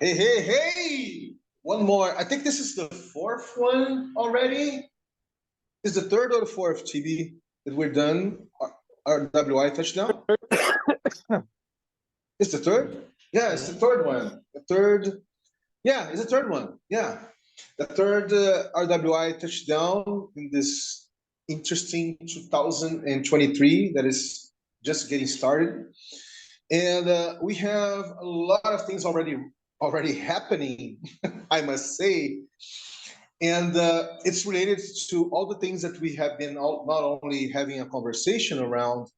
Hey, hey, hey! One more. I think this is the fourth one already. Is the third or the fourth, TB, that we're done? Our WI touchdown? It's the third? Yeah, it's the third one. The third. Yeah, it's the third one. Yeah. The third RWI touchdown in this interesting 2023 that is just getting started. And we have a lot of things already happening, I must say. And it's related to all the things that we have been not only having a conversation around,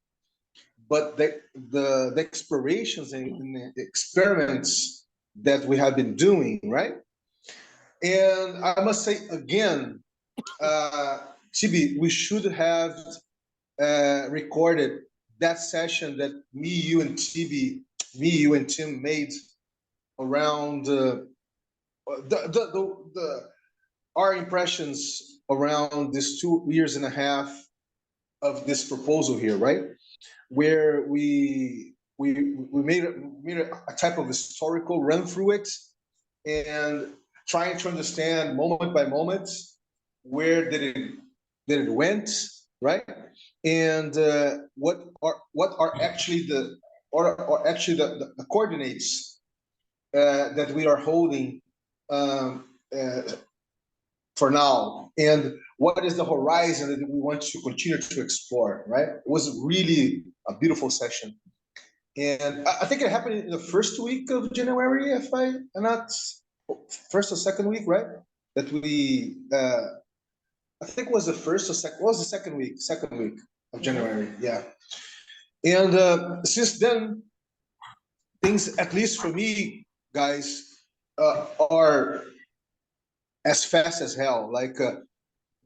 but the explorations and the experiments that we have been doing, right? And I must say again, Chibi, we should have recorded that session that me, you, and Chibi, me, you, and Tim made around our impressions around this 2 years and a half of this proposal here, right? Where we made a type of historical run through it and trying to understand moment by moment where did it went, right? And what are actually the coordinates that we are holding um, uh, for now, and what is the horizon that we want to continue to explore, right? It was really a beautiful session. And I think it happened in the first week of January, if I'm not first or second week, right? That we, I think it was the first or second, was the second week of January, yeah. And since then, things, at least for me, guys, are as fast as hell. Like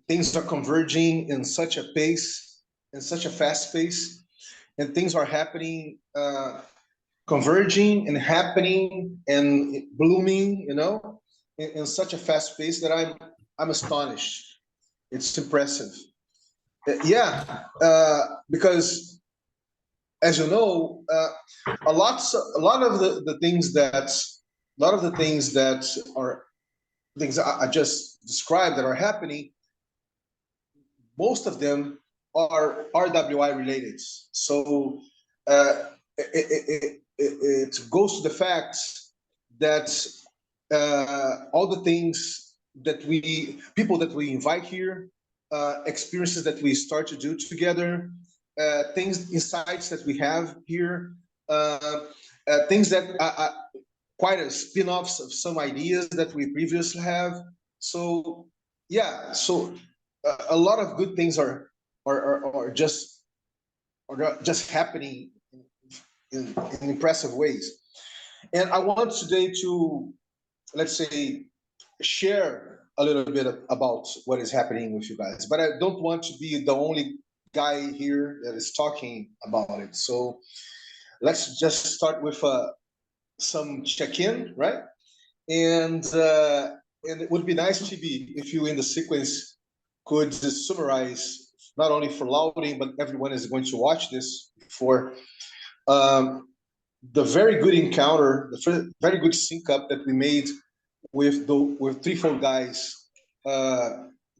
things are converging in such a pace, in such a fast pace, and things are happening, converging and happening and blooming, in such a fast pace that I'm astonished. It's impressive. Yeah, because as you know, a lot of the things that are things I just described that are happening, most of them are RWI related. So it goes to the fact that all the things that people that we invite here, experiences that we start to do together, things, insights that we have here, things that are quite a spin-offs of some ideas that we previously have. So yeah, so a lot of good things are just happening in impressive ways. And I want today to, let's say, share a little bit about what is happening with you guys. But I don't want to be the only guy here that is talking about it. So let's just start with some check-in, right? And it would be nice to be, if you in the sequence could just summarize, not only for Louding, but everyone is going to watch this, for the very good encounter, the very good sync up that we made with Threefold Guys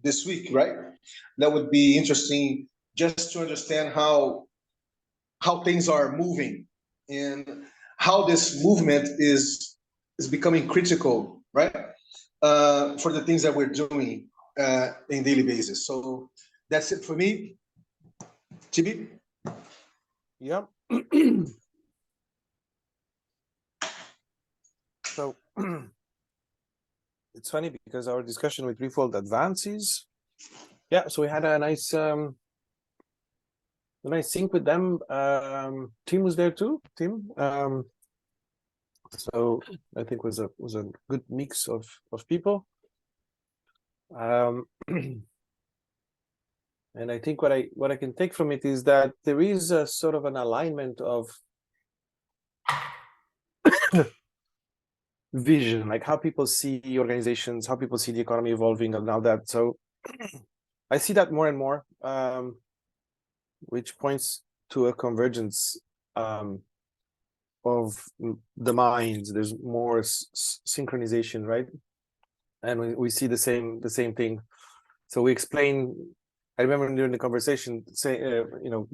this week, right? That would be interesting just to understand how things are moving and how this movement is becoming critical, right? For the things that we're doing in daily basis. So that's it for me. Chibi? Yeah. So it's funny because our discussion with Threefold advances. Yeah, so we had a nice sync with them. Tim was there too. Tim. So I think was a good mix of people. And I think what I can take from it is that there is a sort of an alignment of vision, like how people see organizations, how people see the economy evolving, and now that. So I see that more and more, which points to a convergence the minds. There's more synchronization, right? And we see the same thing. So we explain. I remember during the conversation, say,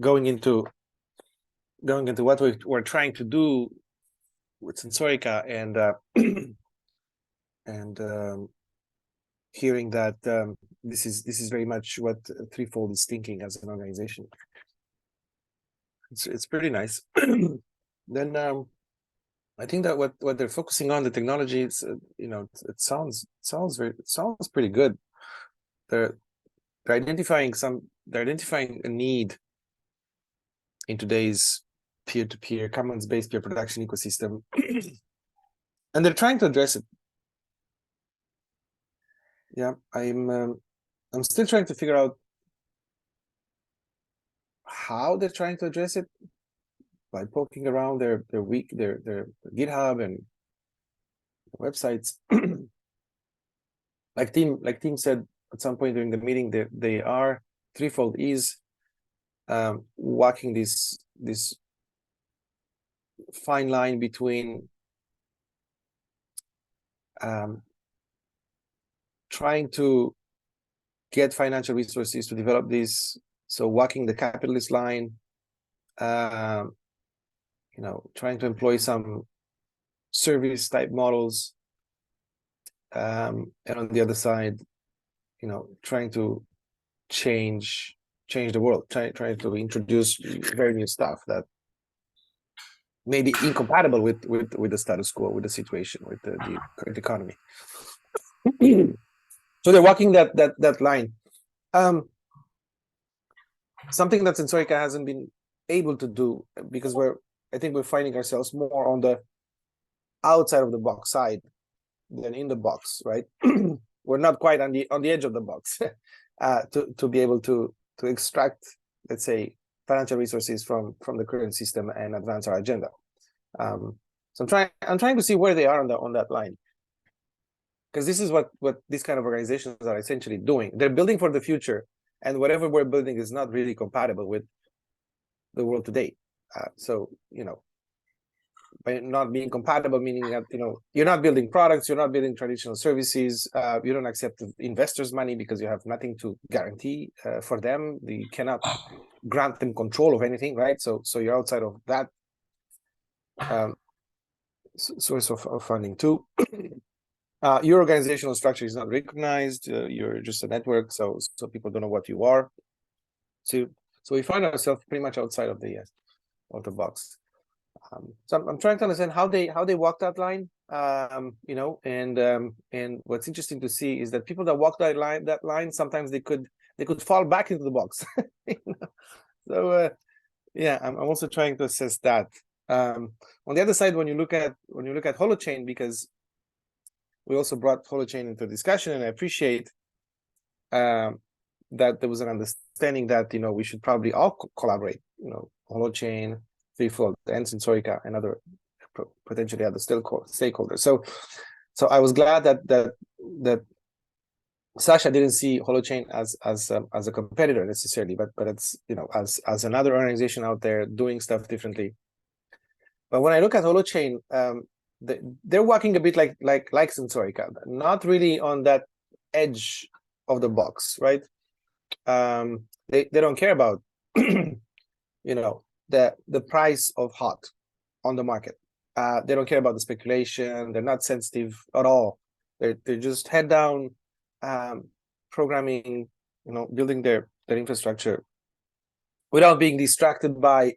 going into what we're trying to do with Sensorica, and hearing that this is very much what Threefold is thinking as an organization. It's pretty nice. Then I think that what they're focusing on, the technology, it's it sounds pretty good. They're identifying a need in today's peer-to-peer commons-based peer production ecosystem, and they're trying to address it. Yeah, I'm still trying to figure out how they're trying to address it, by poking around their GitHub and websites. like Tim said at some point during the meeting, that Threefold is walking this fine line between trying to get financial resources to develop this, so walking the capitalist line, trying to employ some service type models, and on the other side, trying to change the world, trying to introduce very new stuff that may be incompatible with the status quo, with the situation, with the current economy. So they're walking that line. Something that Sensorica hasn't been able to do, because I think we're finding ourselves more on the outside of the box side than in the box, right? We're not quite on the edge of the box to be able to extract, let's say, financial resources from the current system and advance our agenda. So I'm trying to see where they are on that line, because this is what these kind of organizations are essentially doing. They're building for the future, and whatever we're building is not really compatible with the world today. So by not being compatible, meaning that you're not building products, you're not building traditional services, you don't accept investors' money because you have nothing to guarantee for them. You cannot grant them control of anything, right? So you're outside of that source of funding too. Your organizational structure is not recognized. You're just a network, so people don't know what you are. So we find ourselves pretty much outside of the box. So I'm trying to understand how they walk that line, and what's interesting to see is that people that walk that line sometimes they could fall back into the box. So yeah, I'm also trying to assess that. On the other side, when you look at Holochain, because we also brought Holochain into discussion, and I appreciate that there was an understanding that we should probably all collaborate. Holochain, Threefold, and Sensorica, and other potentially other stakeholders. So I was glad that Sasha didn't see Holochain as a competitor necessarily, but it's as another organization out there doing stuff differently. But when I look at Holochain, they're walking a bit like Sensorica, not really on that edge of the box, right? They don't care about the price of hot on the market. They don't care about the speculation. They're not sensitive at all. They're just head down, programming, building their infrastructure without being distracted by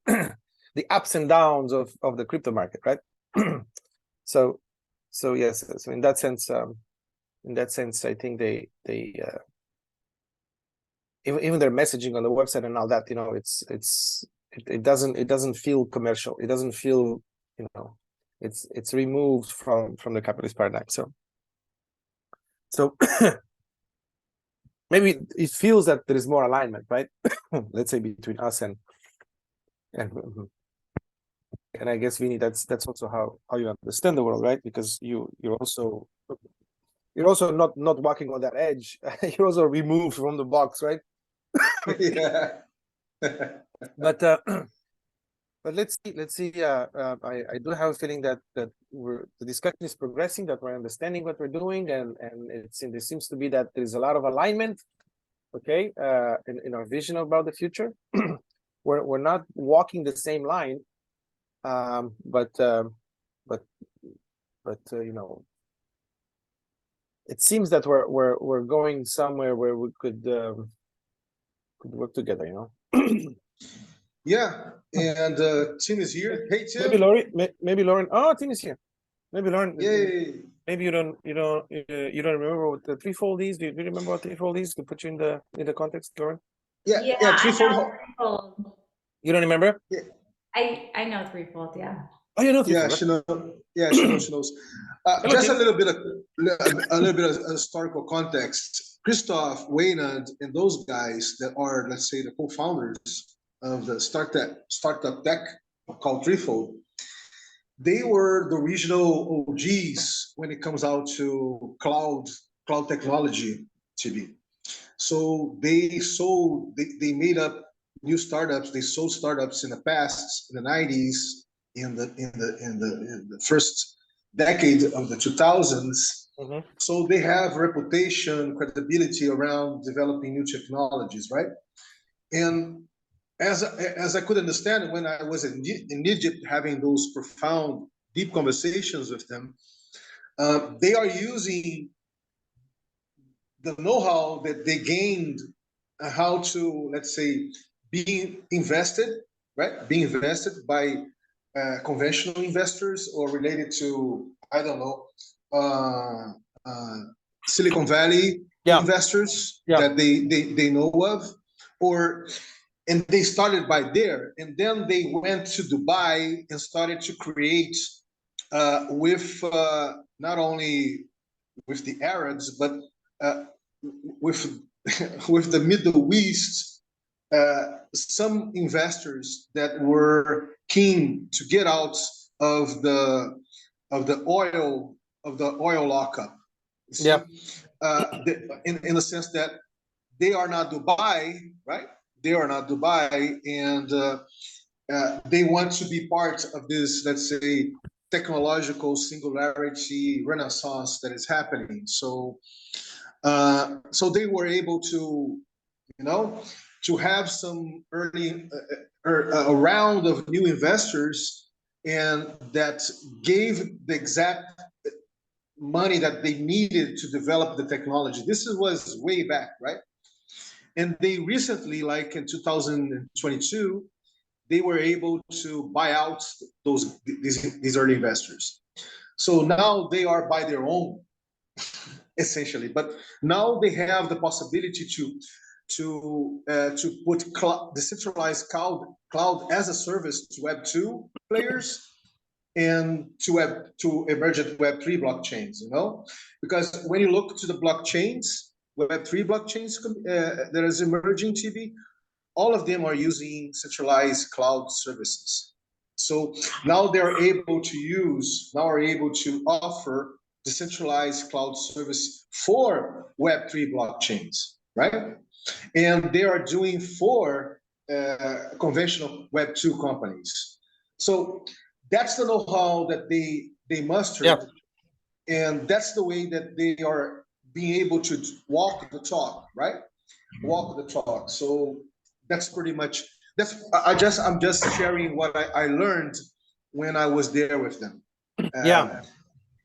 the ups and downs of the crypto market, right? So yes. So in that sense, I think they even their messaging on the website and all that, it doesn't feel commercial. It doesn't feel, it's removed from the capitalist paradigm. So maybe it feels that there is more alignment, right? Let's say between us and I guess, Vinny, that's also how you understand the world, right? Because you're also not walking on that edge. You're also removed from the box, right? Yeah. But But let's see. Let's see. I do have a feeling that the discussion is progressing. That we're understanding what we're doing, and there seems to be that there is a lot of alignment. Okay, in our vision about the future, we're not walking the same line, but you know, it seems that we're going somewhere where we could work together. You know. Yeah, and Tim is here. Hey, Tim. Maybe Lauren. Maybe Lauren. Oh, Tim is here. Maybe Lauren. Yay. Maybe you don't remember what the threefold is. Do you remember what threefold is? To put you in the context, Lauren. Yeah, Yeah, yeah, I threefold. know threefold. You don't remember? I know threefold, yeah. Oh, you know Yeah, threefold. she knows. Yeah, she knows. She knows. Just Tim. a little bit of historical context. Christoph, Waynand, and those guys that are, let's say, the co-founders of the startup tech called Threefold, they were the regional OGs when it comes out to cloud technology, TB. So they made up new startups. They sold startups in the past, in the 90s, in the first decade of the 2000s. Mm-hmm. So they have reputation, credibility around developing new technologies, right? And as I could understand when I was in Egypt having those profound, deep conversations with them, they are using the know-how that they gained how to, let's say, be invested, right? Being invested by conventional investors or related to, I don't know, Silicon Valley investors that they know of, and they started by there, and then they went to Dubai and started to create with not only with the Arabs, but with with the Middle East, some investors that were keen to get out of the oil lockup. Yeah. In the sense that they are not Dubai, right? They are not Dubai, and they want to be part of this, let's say, technological singularity renaissance that is happening. So they were able to, to have some early a round of new investors, and that gave the exact money that they needed to develop the technology. This was way back, right? And they recently, like in 2022, they were able to buy out these early investors. So now they are by their own, essentially. But now they have the possibility to put decentralized cloud as a service to Web2 players and to emergent Web3 blockchains. Because when you look to the blockchains, Web3 blockchains that is emerging, TB, all of them are using centralized cloud services. So now they're able to offer decentralized cloud service for Web3 blockchains, right? And they are doing for conventional Web2 companies. So that's the know-how that they mustered, and that's the way that they are being able to walk the talk, right? Walk the talk. So that's pretty much I'm just sharing what I learned when I was there with them.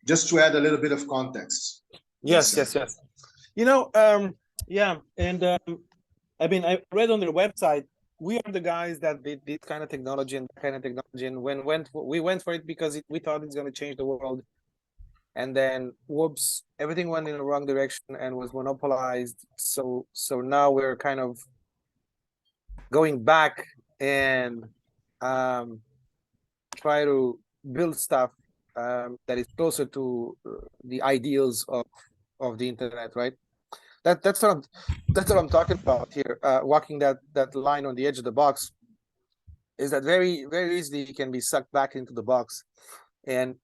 Just to add a little bit of context. Yes. And I mean, I read on their website, we are the guys that did this kind of technology and that kind of technology, and we went for it because we thought it's going to change the world. And then, whoops, everything went in the wrong direction and was monopolized. So now we're kind of going back and try to build stuff that is closer to the ideals of the internet, right? That's what I'm talking about here. Walking that line on the edge of the box is that very, very easily you can be sucked back into the box, and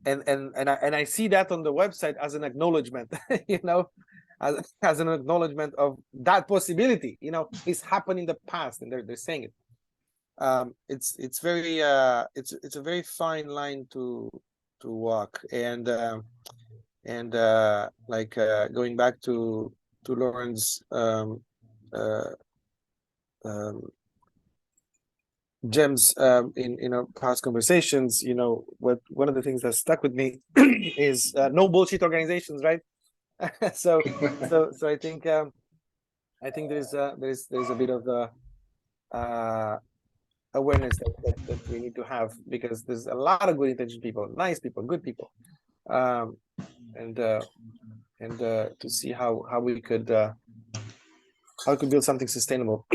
I see that on the website as an acknowledgement, as an acknowledgement of that possibility. It's happened in the past, and they're saying it. it's very it's a very fine line to walk, and like going back to Lauren's uh, um, gems in our past conversations, you know, what one of the things that stuck with me is no bullshit organizations, right? so I think there's a bit of awareness that we need to have, because there's a lot of good intentioned people, nice people, good people, and to see how we could build something sustainable,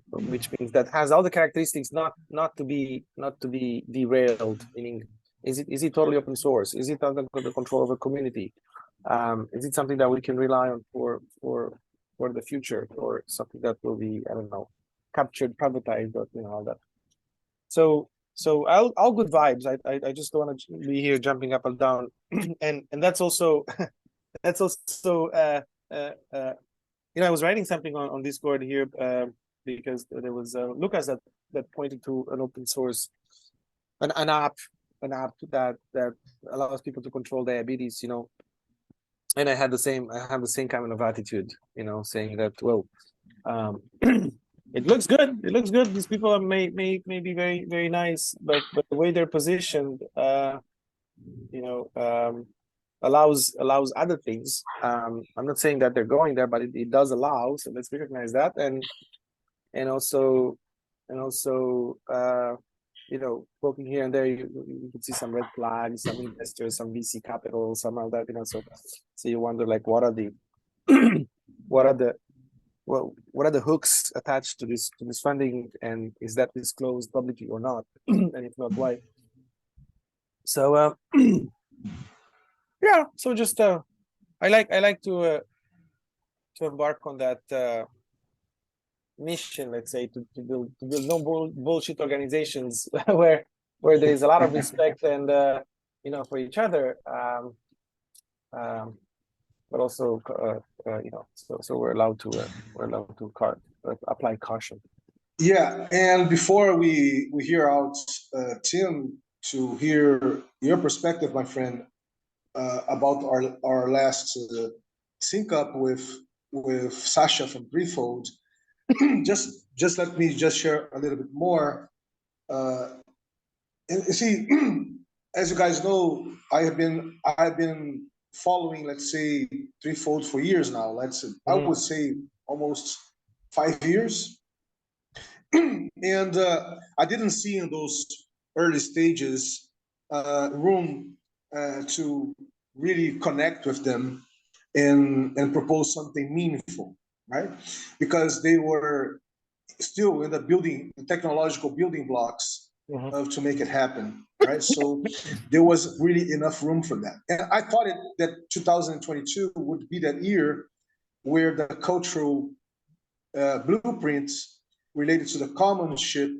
which means that has all the characteristics not to be derailed. Meaning, is it totally open source? Is it under the control of a community? Is it something that we can rely on for the future, or something that will be, I don't know, captured, privatized, or, you know, all that. So all good vibes. I just don't want to be here jumping up and down, and that's also you know, I was writing something on Discord here because there was Lucas that pointed to an open source, an app that allows people to control diabetes, you know. And I have the same kind of attitude, you know, saying that, well, it looks good. It looks good. These people are may be very, very nice, but the way they're positioned, you know, allows other things. I'm not saying that they're going there, but it does allow. So let's recognize that, and also, you know, poking here and there, you can see some red flags, some investors, some VC capital, some of that, you know. So you wonder, like, what are the what are the hooks attached to this funding, and is that disclosed publicly or not? And if not, why? So yeah, so just I like to embark on that mission, let's say, to build no bullshit organizations where there is a lot of respect and you know, for each other, but also you know, so we're allowed to apply caution. Yeah, and before we hear out Tim, to hear your perspective, my friend, about our last sync up with Sasha from Threefold, just let me just share a little bit more. And you see, as you guys know, I've been following, let's say, Threefold for years now. I would say almost 5 years. And I didn't see in those early stages room to really connect with them and propose something meaningful, right? Because they were still in the technological building blocks to make it happen, right? So there was really enough room for that. And I thought that 2022 would be that year where the cultural blueprints related to the commonship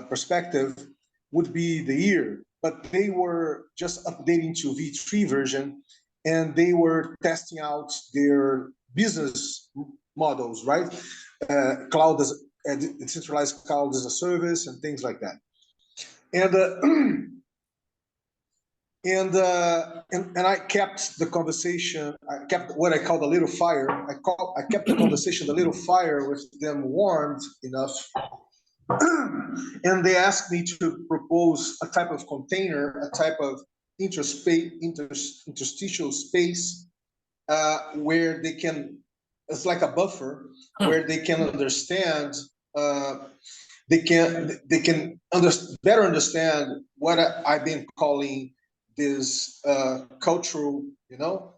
perspective would be the year, but they were just updating to V3 version, and they were testing out their business models, right? Cloud as decentralized cloud as a service and things like that. And I kept the conversation. I kept what I called a little fire. I kept the conversation, a little fire, with them warmed enough. And they asked me to propose a type of container, a type of interstitial space where they can, it's like a buffer where they can understand, they can better understand what I've been calling this cultural, you know,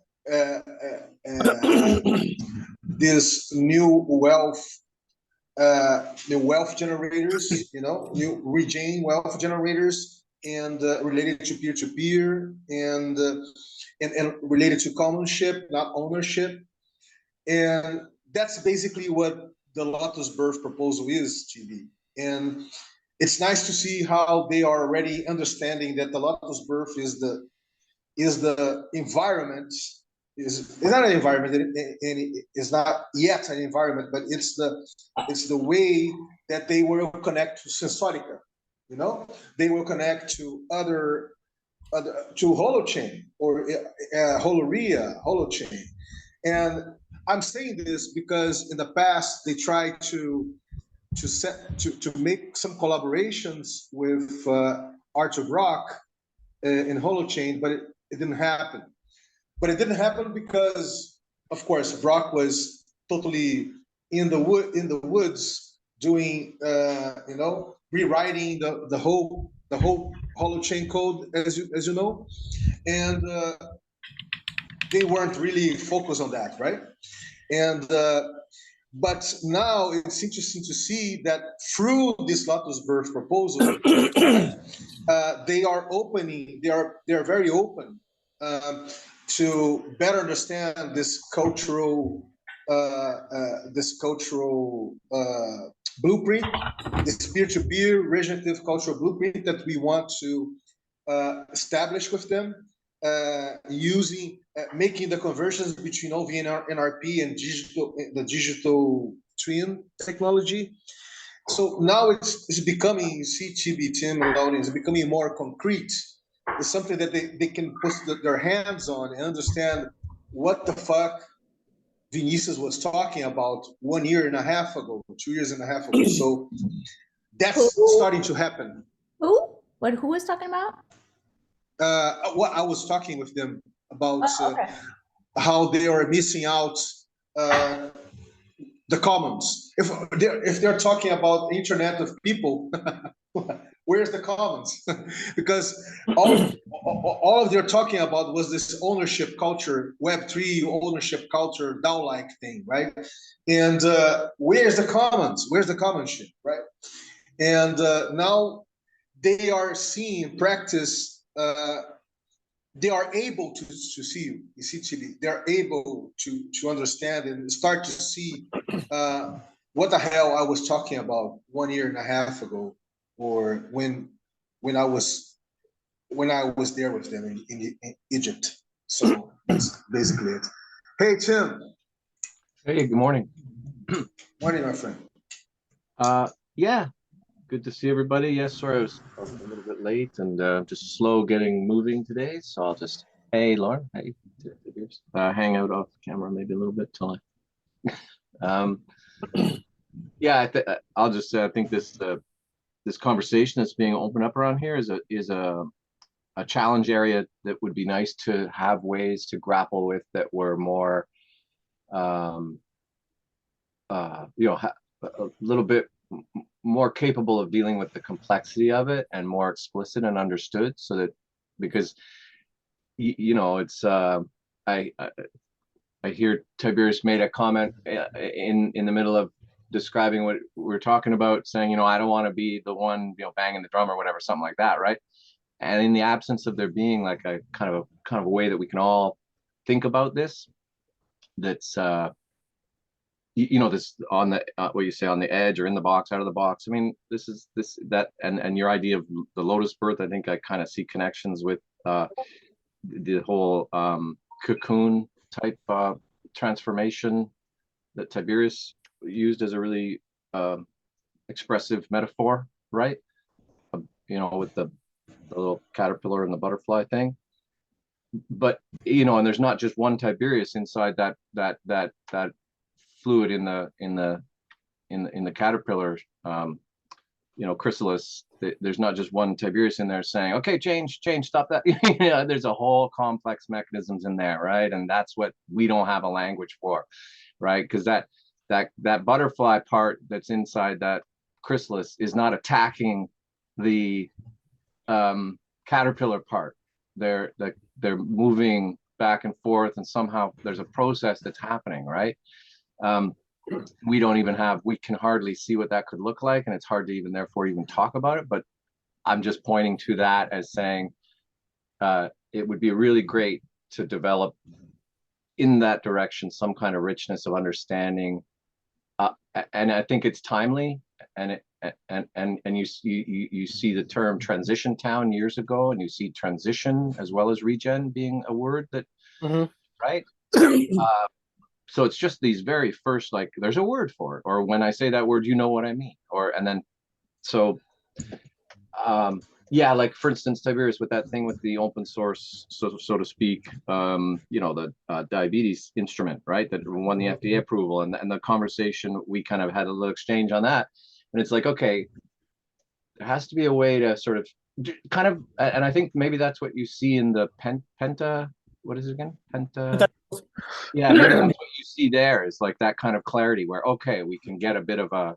this new wealth generators, you know, new regain wealth generators, and related to peer-to-peer, and related to commonship, not ownership. And that's basically what the Lotus Birth proposal is, GB. And it's nice to see how they are already understanding that the Lotus Birth is the environment. It's not an environment, and it's not yet an environment, but it's the way that they will connect to Sensorica, you know, they will connect to other to Holochain or Holoria, Holochain. And I'm saying this because in the past they tried to make some collaborations with Art of Rock in Holochain, but it didn't happen. But it didn't happen because, of course, Brock was totally in the woods doing, you know, rewriting the whole Holochain code, as you know, and they weren't really focused on that, right? And but now it's interesting to see that through this Lotus Birth proposal, they are opening. They are very open to better understand this cultural blueprint, this peer-to-peer regenerative cultural blueprint that we want to establish with them, using making the conversions between OVNR, NRP, and the digital twin technology. So now it's becoming, you see, Chibi, Tim, and Lauren, it's becoming more concrete. It's something that they can put their hands on and understand what the fuck Vinicius was talking about 1.5 years ago, 2.5 years ago. So that's starting to happen. Who? What? Who was talking about? What I was talking with them about Okay. how they are missing out the commons. If they're talking about the Internet of People, where's the commons? Because all of they're talking about was this ownership culture, Web3 ownership culture, DAO-like thing, right? And where's the commons? Where's the commonship, right? And now they are seeing practice. They are able to see, you see, Chile, they're able to understand and start to see what the hell I was talking about 1.5 years ago, or when I was there with them in Egypt. So that's basically it. Hey, Tim. Hey, good morning. Morning, my friend. Yeah, good to see everybody. Yes, sorry, I was a little bit late and just slow getting moving today. So I'll just, hey, Lauren, hey, hang out off camera maybe a little bit till I. Yeah, I'll just say I think this conversation that's being opened up around here is a challenge area that would be nice to have ways to grapple with that were more, you know, a little bit more capable of dealing with the complexity of it and more explicit and understood, so that, because you know, it's I hear Tiberius made a comment in the middle of describing what we're talking about, saying, you know, I don't want to be the one, you know, banging the drum or whatever, something like that, right? And in the absence of there being like a kind of a way that we can all think about this, that's you know, this on the what you say, on the edge or in the box, out of the box. I mean, that and your idea of the Lotus Birth, I think I kind of see connections with the whole cocoon type transformation that Tiberius used as a really expressive metaphor, right? You know, with the little caterpillar and the butterfly thing. But you know, and there's not just one Tiberius inside that fluid in the caterpillar, you know, chrysalis. There's not just one Tiberius in there saying, okay, change, stop that. Yeah, there's a whole complex mechanisms in there, right? And that's what we don't have a language for, right? Because that butterfly part that's inside that chrysalis is not attacking the caterpillar part. They're moving back and forth, and somehow there's a process that's happening, right? We can hardly see what that could look like, and it's hard to therefore even talk about it. But I'm just pointing to that as saying it would be really great to develop in that direction some kind of richness of understanding, and I think it's timely. And you see the term transition town years ago, and you see transition as well as regen being a word that, right? so it's just these very first, like, there's a word for it, or when I say that word, you know what I mean, and then, so, yeah, like for instance, Tiberius, with that thing with the open source, so to speak, the diabetes instrument, right, that won the FDA approval, and the conversation, we kind of had a little exchange on that, and it's like, okay, there has to be a way to sort of kind of, and I think maybe that's what you see in the Penta, what is it again? Penta. Yeah, maybe that's what you see there, is like that kind of clarity where, okay, we can get a bit of a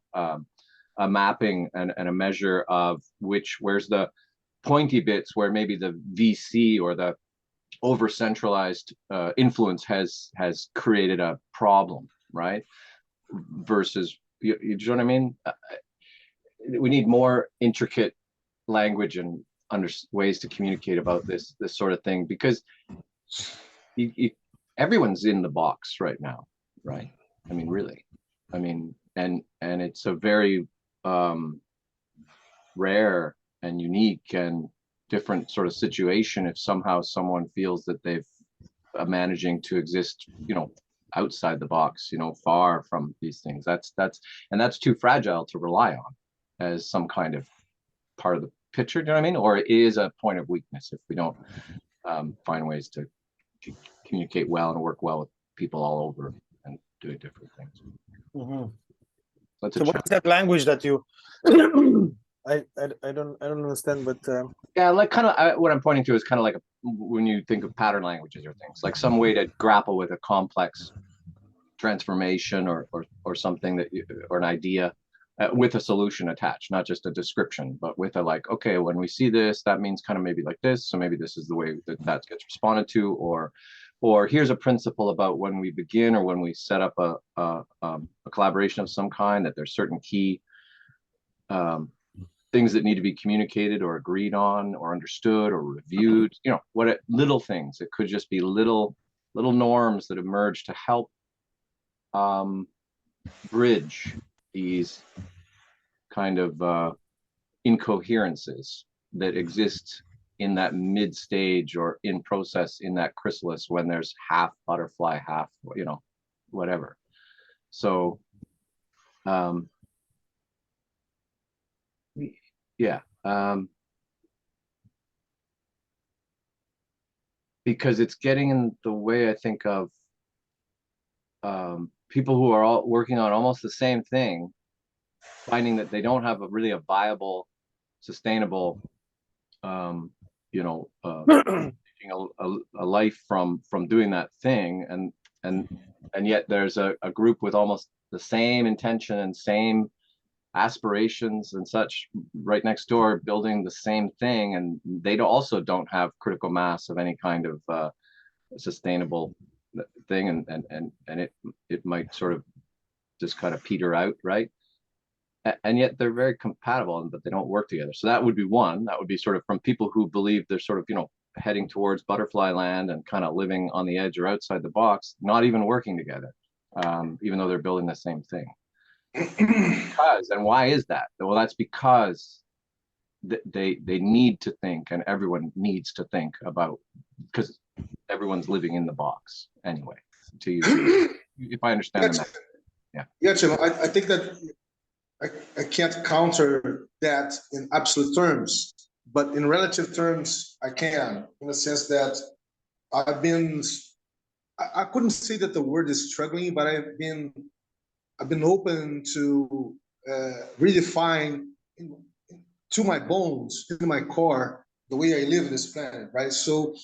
mapping and a measure of where's the pointy bits where maybe the VC or the over centralized influence has created a problem, right? Versus, you know what I mean? We need more intricate language and ways to communicate about this sort of thing, because everyone's in the box right now, right? I mean, really, I mean, and it's a very rare and unique and different sort of situation if somehow someone feels that they've managing to exist, outside the box, far from these things. That's too fragile to rely on as some kind of part of the picture, do you know what I mean? Or it is a point of weakness if we don't find ways to communicate well and work well with people all over and doing different things. Mm-hmm. So what is that language that you I don't understand, but yeah, like kind of what I'm pointing to is kind of like when you think of pattern languages or things, like some way to grapple with a complex transformation or something or an idea with a solution attached, not just a description, but with a, like, okay, when we see this, that means kind of maybe like this, so maybe this is the way that gets responded to, or here's a principle about when we begin or when we set up a collaboration of some kind, that there's certain key things that need to be communicated or agreed on or understood or reviewed, little things. It could just be little norms that emerge to help bridge these kind of incoherences that exist in that mid stage or in process in that chrysalis, when there's half butterfly, half, whatever. So yeah, because it's getting in the way, I think, of people who are all working on almost the same thing, finding that they don't have really a viable, sustainable, making a life from doing that thing, and yet there's a group with almost the same intention and same aspirations and such right next door, building the same thing, and they also don't have critical mass of any kind of sustainable thing, and it might sort of just kind of peter out, right? And yet they're very compatible, but they don't work together. So that would be one. That would be sort of from people who believe they're sort of, heading towards butterfly land and kind of living on the edge or outside the box, not even working together, even though they're building the same thing. And why is that? Well, that's because they need to think, and everyone needs to think about, because everyone's living in the box anyway, to use, if I understand that. Yeah, Jim, I think that I can't counter that in absolute terms, but in relative terms, I can, in the sense that I couldn't say that the word is struggling, but I've been open to redefine to my bones, to my core, the way I live in this planet, right? So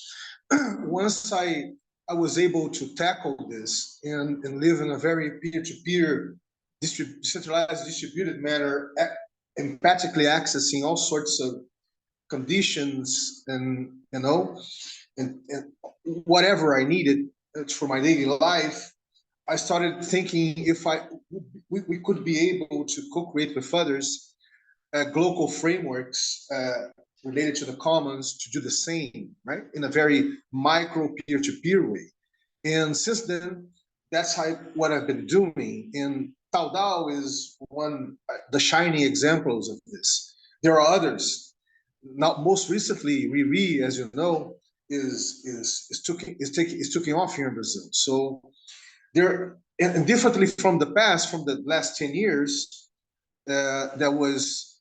once I was able to tackle this and live in a very peer-to-peer, decentralized, distributed manner, empathically accessing all sorts of conditions and whatever I needed for my daily life, I started thinking if we could be able to co-create with others global frameworks related to the commons to do the same, right? In a very micro peer-to-peer way. And since then, that's what I've been doing. And TauDAO is the shining examples of this. There are others. Now, most recently, Riri, as you know, is taking off here in Brazil. So there, and differently from the past, from the last 10 years, that was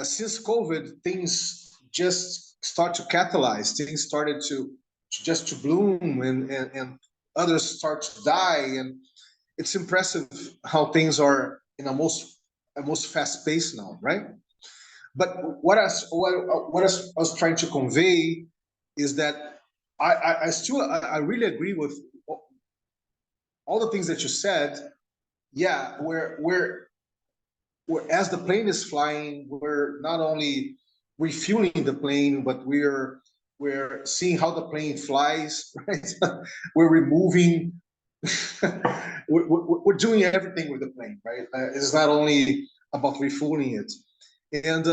since COVID, things just start to catalyze. Things started to just to bloom, and others start to die, and it's impressive how things are in a most fast pace now, right? But I was trying to convey is that I really agree with all the things that you said. Yeah, we're as the plane is flying, we're not only refueling the plane, but we're seeing how the plane flies, right? We're removing, we're doing everything with the plane, right? It's not only about refueling it, and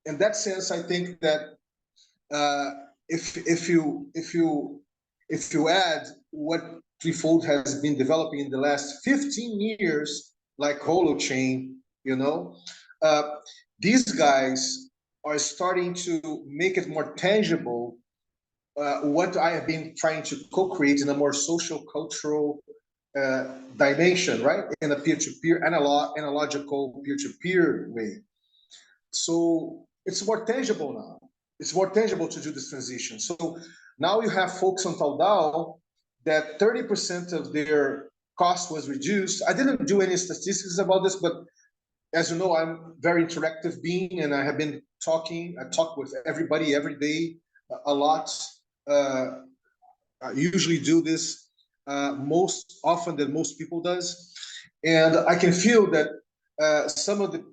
in that sense, I think that uh, if you add what Threefold has been developing in the last 15 years, like Holochain, you know, uh, these guys are starting to make it more tangible. What I have been trying to co-create in a more social, cultural dimension, right? In a peer-to-peer, analogical peer-to-peer way. So it's more tangible now. It's more tangible to do this transition. So now you have folks on Taudao that 30% of their cost was reduced. I didn't do any statistics about this, but as you know, I'm very interactive being, and I have been talking. I talk with everybody every day a lot. Uh, I usually do this most often than most people does, and I can feel that some of the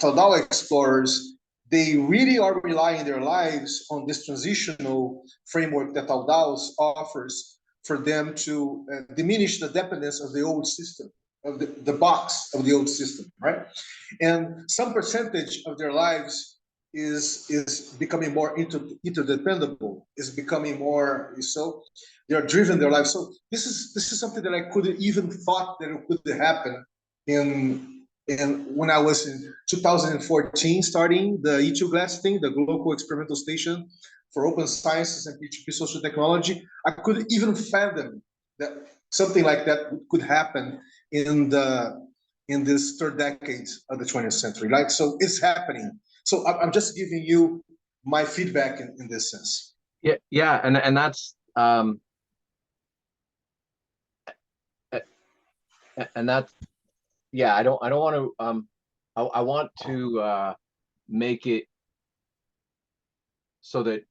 Tadao explorers, they really are relying their lives on this transitional framework that Tadao offers for them to diminish the dependence of the old system, of the box of the old system, right? And some percentage of their lives is becoming more interdependable, is becoming more so they are driven their life. So this is something that I couldn't even thought that it could happen in when I was in 2014 starting the E2 Glass thing, the Global Experimental Station for Open Sciences and P2P Social Technology. I couldn't even fathom that something like that could happen in this third decade of the 20th century. Like, so it's happening. So I'm just giving you my feedback in this sense. Yeah, and that's and that's yeah. I don't want to I want to make it so that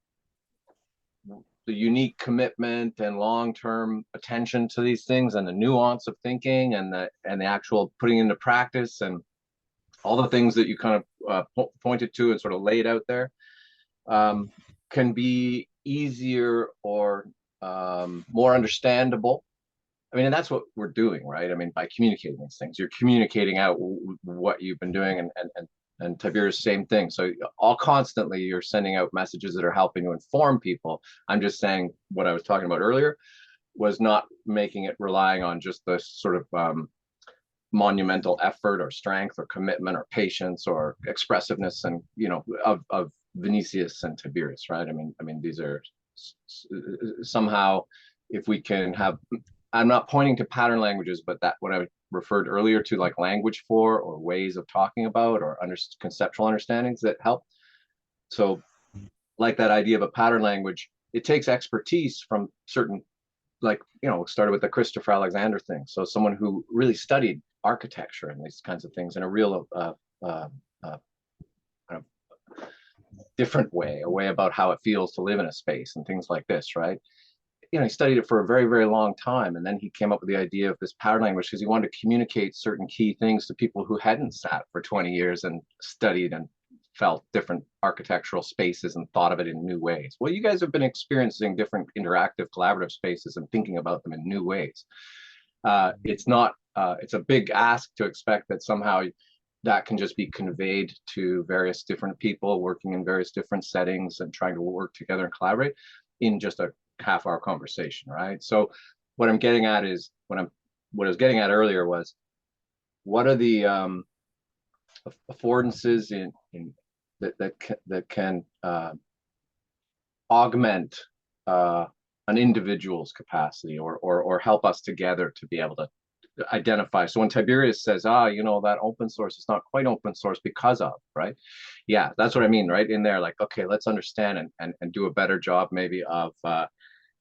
the unique commitment and long-term attention to these things and the nuance of thinking and the actual putting into practice and all the things that you kind of pointed to and sort of laid out there can be easier or more understandable. I mean, and that's what we're doing, right? I mean, by communicating these things, you're communicating out what you've been doing, and Tiberius, same thing. So all constantly you're sending out messages that are helping to inform people. I'm just saying what I was talking about earlier was not making it relying on just the sort of monumental effort or strength or commitment or patience or expressiveness and of Vinicius and Tiberius, right? I mean these are somehow, if we can have, I'm not pointing to pattern languages, but that what I referred earlier to, like language for or ways of talking about or conceptual understandings that help. So like that idea of a pattern language, it takes expertise from certain, like, started with the Christopher Alexander thing. So someone who really studied architecture and these kinds of things in a real kind of different way, a way about how it feels to live in a space and things like this, right? He studied it for a very, very long time. And then he came up with the idea of this pattern language because he wanted to communicate certain key things to people who hadn't sat for 20 years and studied and felt different architectural spaces and thought of it in new ways. Well, you guys have been experiencing different interactive, collaborative spaces and thinking about them in new ways. It's a big ask to expect that somehow that can just be conveyed to various different people working in various different settings and trying to work together and collaborate in just a half-hour conversation, right? So what I'm getting at is what I was getting at earlier was, what are the affordances in that can augment an individual's capacity, or help us together to be able to identify. So when Tiberius says, that open source is not quite open source because of, right? Yeah, that's what I mean, right? In there, like, okay, let's understand and do a better job maybe of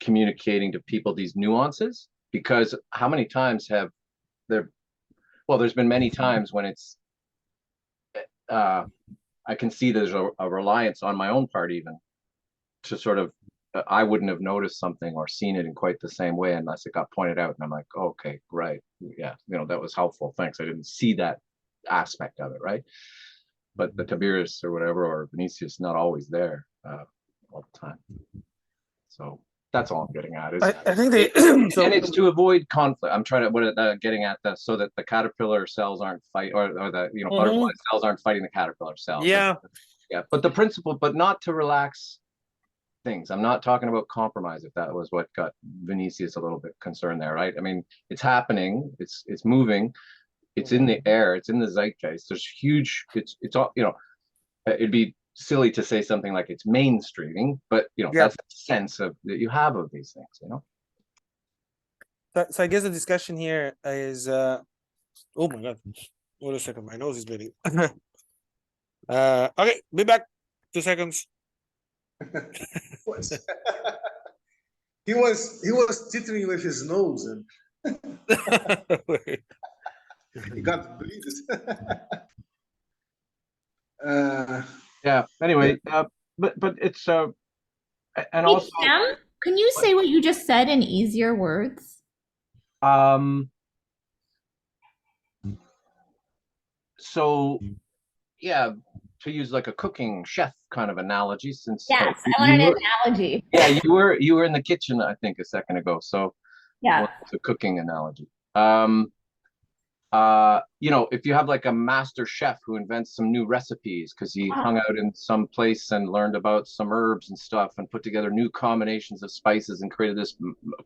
communicating to people these nuances, because how many times have there's been many times when it's I can see there's a reliance on my own part even to sort of I wouldn't have noticed something or seen it in quite the same way unless it got pointed out, and I'm like, oh, okay, right, yeah, that was helpful, thanks, I didn't see that aspect of it, right? But the Tiberius or whatever, or Vinicius, not always there all the time. So that's all I'm getting at. I think they and it's to avoid conflict. I'm trying to getting at that, so that the caterpillar cells aren't fight, or the butterfly cells aren't fighting the caterpillar cells. Yeah, yeah. But the principle, but not to relax things. I'm not talking about compromise. If that was what got Vinicius a little bit concerned there, right? I mean, it's happening. It's moving. It's in the air. It's in the zeitgeist. There's huge. It's all It'd be silly to say something like it's mainstreaming, but that's the sense of that you have of these things. So I guess the discussion here is oh my god, wait a second, my nose is bleeding. Okay, be back 2 seconds. He was tittering with his nose, and he got to believe it. Yeah. Anyway, but it's and Hey, also Sam, can you say what you just said in easier words? So yeah, to use like a cooking chef kind of analogy, since Yes, I want an analogy. Yeah, you were in the kitchen, I think, a second ago. So Yeah. it's a cooking analogy. If you have like a master chef who invents some new recipes because he hung out in some place and learned about some herbs and stuff and put together new combinations of spices and created this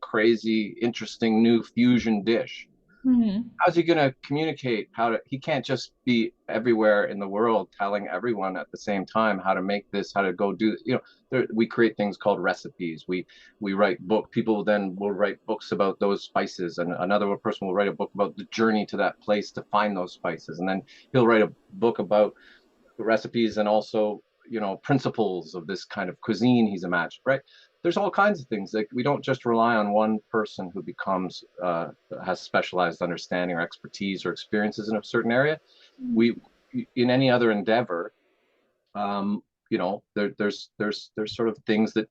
crazy, interesting new fusion dish. Mm-hmm. How's he going to communicate he can't just be everywhere in the world telling everyone at the same time how to make this, how to go do, we create things called recipes. We write people then will write books about those spices, and another person will write a book about the journey to that place to find those spices. And then he'll write a book about the recipes and also, principles of this kind of cuisine he's imagined, right? There's all kinds of things. Like, we don't just rely on one person who becomes has specialized understanding or expertise or experiences in a certain area. We, in any other endeavor, there's sort of things that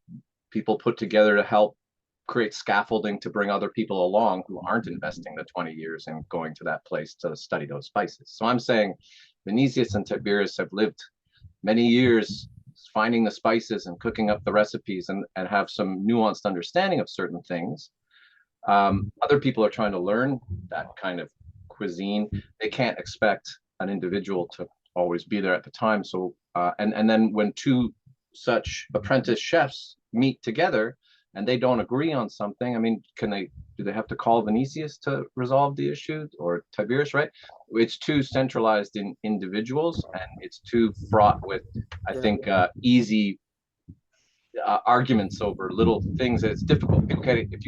people put together to help create scaffolding to bring other people along who aren't investing the 20 years in going to that place to study those spices. So I'm saying Vinicius and Tiberius have lived many years finding the spices and cooking up the recipes and have some nuanced understanding of certain things. Other people are trying to learn that kind of cuisine. They can't expect an individual to always be there at the time. So, and then when two such apprentice chefs meet together and they don't agree on something, I mean, do they have to call Vinicius to resolve the issue, or Tiberius, right? It's too centralized in individuals, and it's too fraught with, I think, easy arguments over little things. It's difficult. Okay, if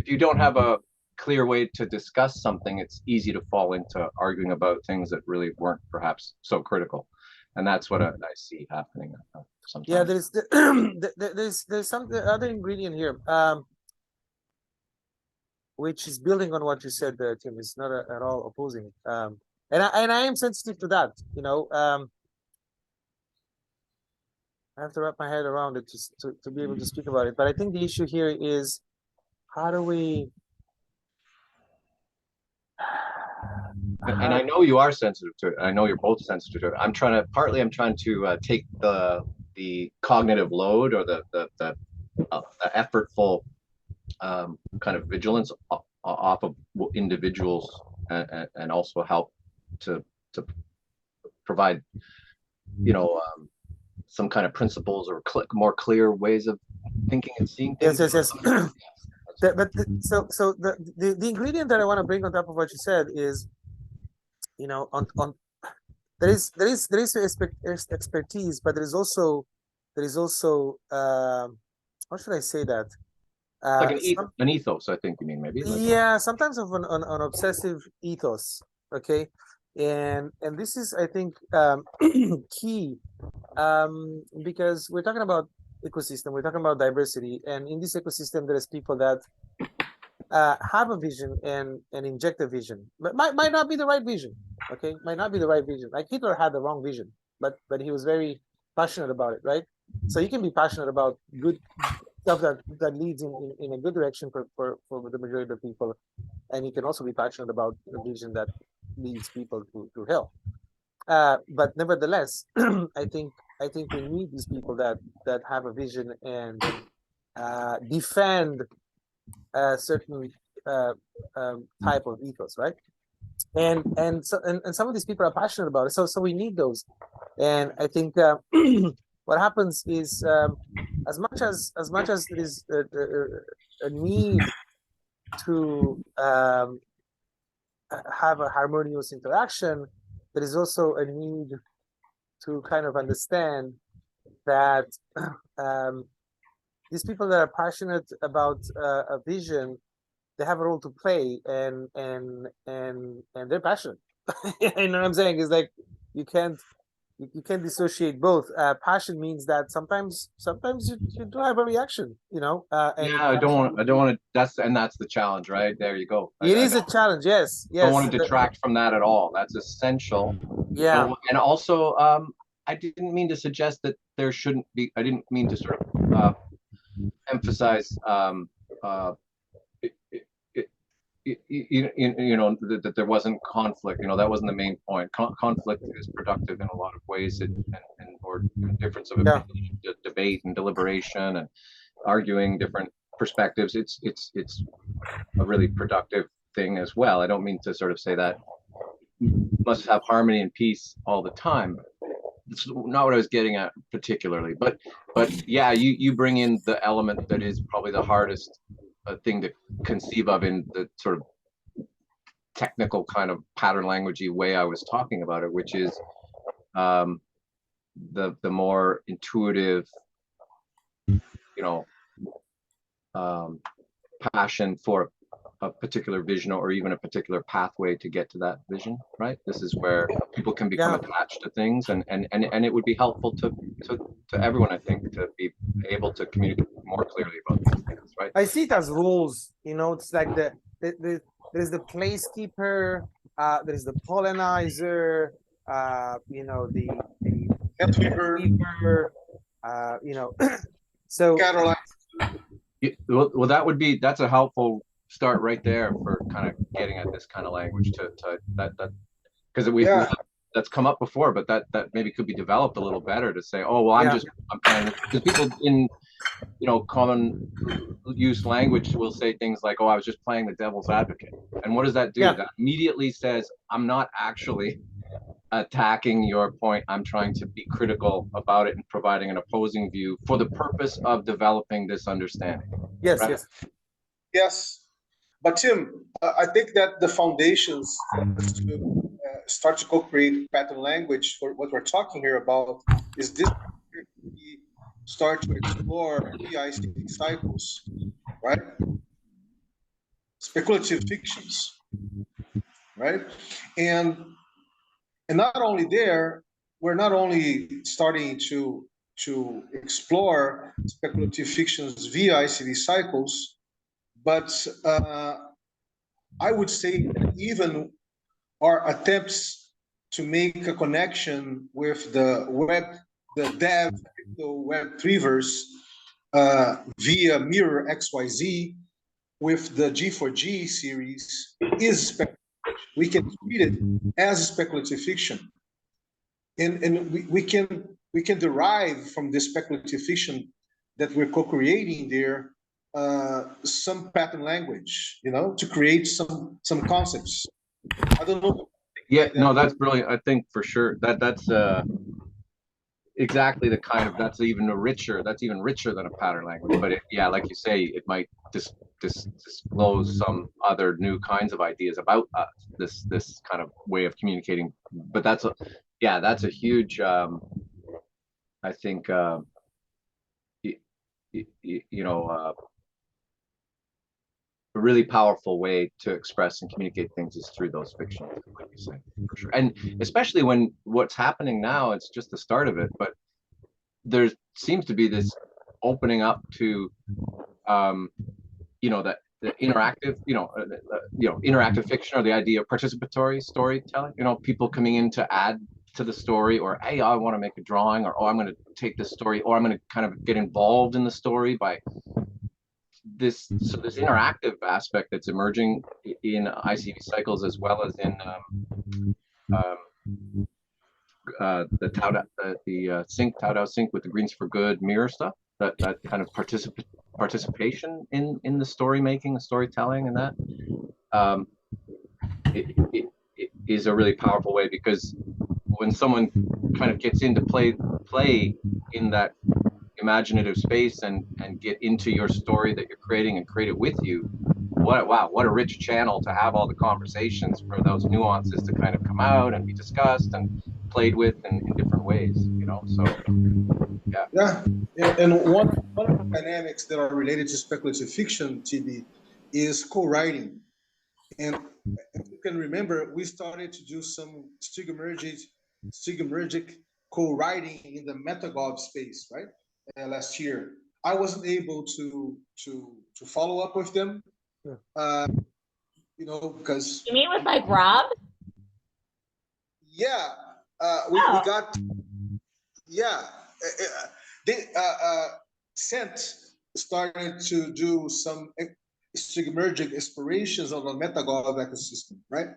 you don't have a clear way to discuss something, it's easy to fall into arguing about things that really weren't perhaps so critical. And that's what I see happening sometimes. Yeah, there's some other ingredient here, which is building on what you said, Tim. It's not at all opposing. And I am sensitive to that. I have to wrap my head around it to be able to speak about it. But I think the issue here is, how do we? And I know you are sensitive to it. I know you're both sensitive to it. I'm trying to take the cognitive load, or the effortful kind of vigilance off of individuals, and also help to provide, some kind of principles or more clear ways of thinking and seeing things. Yes. So the ingredient that I want to bring on top of what you said is, on there is expertise, but there is also how should I say that? Like Some- an ethos, I think you mean, maybe. Like, yeah, sometimes of an obsessive ethos. Okay, and this is, I think, key, because we're talking about ecosystem, we're talking about diversity, and in this ecosystem, there's people that have a vision and inject a vision, but might not be the right vision. Okay, might not be the right vision. Like Hitler had the wrong vision, but he was very passionate about it, right? So you can be passionate about good stuff that leads in a good direction for the majority of people, and you can also be passionate about a vision that leads people to hell. But nevertheless, I think we need these people that have a vision and defend a certain type of ethos, right? And some of these people are passionate about it, so we need those. And I think what happens is, as much as there is a need to have a harmonious interaction, there is also a need to kind of understand that these people that are passionate about a vision, they have a role to play, and they're passionate. You know what I'm saying? It's like you can't dissociate both. Passion means that sometimes you do have a reaction, you know, and yeah, I don't want to. That's the challenge, right? There you go. it I is a challenge. Yes, don't yes. want to detract from that at all. That's essential. Yeah, And also, I didn't mean to suggest that there shouldn't be. I didn't mean to sort of emphasize it, you know, that there wasn't conflict. You know, that wasn't the main point. Conflict is productive in a lot of ways, and or difference of yeah. opinion, debate and deliberation and arguing different perspectives. It's a really productive thing as well. I don't mean to sort of say that must have harmony and peace all the time. It's not what I was getting at particularly, but yeah, you bring in the element that is probably the hardest thing to conceive of in the sort of technical kind of pattern languagey way I was talking about it, which is the more intuitive, you know, passion for a particular vision or even a particular pathway to get to that vision, right? This is where people can become attached to things, and it would be helpful to everyone, I think, to be able to communicate more clearly about these things, right? I see it as rules. You know, it's like there's the placekeeper, there's the pollenizer, you know, the weaver, you know. So Caroline, Well, that's a helpful start right there for kind of getting at this kind of language to that because that's come up before, but that maybe could be developed a little better to say, oh well, I'm playing this, because people in, you know, common use language will say things like, oh, I was just playing the devil's advocate, and what does that do? That immediately says I'm not actually attacking your point. I'm trying to be critical about it and providing an opposing view for the purpose of developing this understanding. Yes, right? yes. But Tim, I think that the foundations to start to co-create pattern language for what we're talking here about is this: we start to explore VICD cycles, right? Speculative fictions, right? And not only there, we're not only starting to explore speculative fictions via ICD cycles, but I would say that even our attempts to make a connection with the dev, the Web3verse via Mirror XYZ with the G4G series is speculative. We can treat it as a speculative fiction, and we can derive from this speculative fiction that we're co-creating there some pattern language, you know, to create some concepts. I don't know. Yeah, no, that's brilliant. I think for sure that's exactly the kind of, that's even richer than a pattern language. But yeah, like you say, it might disclose some other new kinds of ideas about this kind of way of communicating. But that's a huge I think you know a really powerful way to express and communicate things is through those fictions, like you say, for sure. And especially when what's happening now, it's just the start of it, but there seems to be this opening up to, you know, that the interactive, interactive fiction, or the idea of participatory storytelling. You know, people coming in to add to the story, or hey, I want to make a drawing, or oh, I'm going to take this story, or I'm going to kind of get involved in the story by this. So this interactive aspect that's emerging in ICV cycles, as well as in the sync Tao Dao sync with the Greens for Good mirror stuff. That kind of participation in the story making, the storytelling, and that it is a really powerful way, because when someone kind of gets into play in that imaginative space and get into your story that you're creating and create it with you, what a rich channel to have all the conversations for those nuances to kind of come out and be discussed and played with in different ways, you know. So Yeah, and one of the dynamics that are related to speculative fiction, TB, is co-writing. And if you can remember, we started to do some stigmergic co-writing in the Metagov space, right? Last year, I wasn't able to follow up with them, because You mean with like Rob? yeah, we got they Scent started to do some stigmergic explorations on the Metagov ecosystem, right?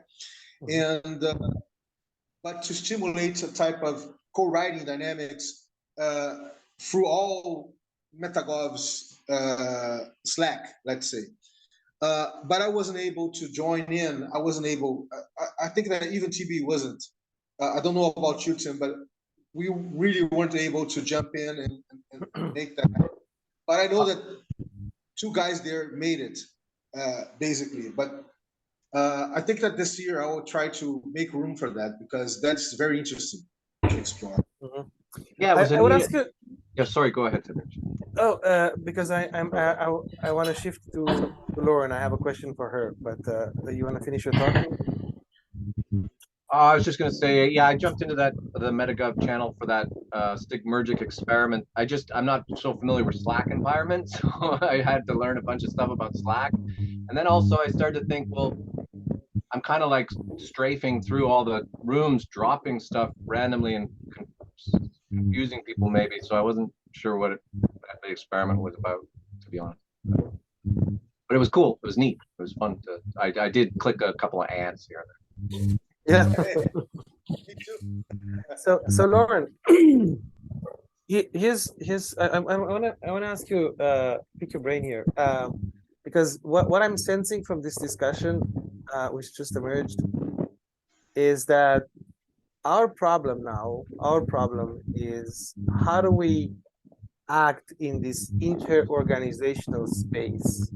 And but to stimulate a type of co-writing dynamics through all Metagov's Slack, let's say. But I wasn't able to join in. I wasn't able. I think that even TB wasn't. I don't know about you, Tim, but we really weren't able to jump in and make that happen. But I know that two guys there made it, basically. But I think that this year I will try to make room for that, because that's very interesting to explore. Yeah, I would ask you. Yeah, sorry, go ahead, Tim. Oh, because I want to shift to Lauren. I have a question for her, but you want to finish your talk? I was just going to say, yeah, I jumped into the Metagov channel for that stigmergic experiment. I'm not so familiar with Slack environment, so I had to learn a bunch of stuff about Slack. And then also I started to think, well, I'm kind of like strafing through all the rooms, dropping stuff randomly and confusing people maybe. So I wasn't sure what the experiment was about, to be honest. But it was cool. It was neat. It was fun to. I did click a couple of ants here and there. Yeah. Me too. So Lauren, here's I wanna ask you, pick your brain here, because what I'm sensing from this discussion, which just emerged, is that our problem is how do we act in this inter-organizational space.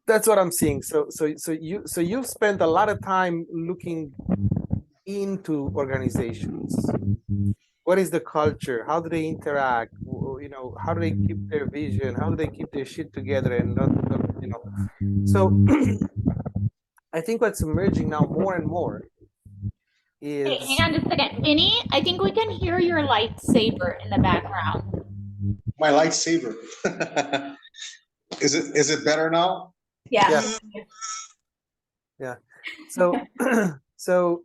That's what I'm seeing. So you've spent a lot of time looking into organizations. What is the culture? How do they interact? You know, how do they keep their vision? How do they keep their shit together and not you know? So I think what's emerging now more and more is. Hey, hang on just a second. Vinny, I think we can hear your lightsaber in the background. My lightsaber. Is it better now? Yeah. Yeah. So so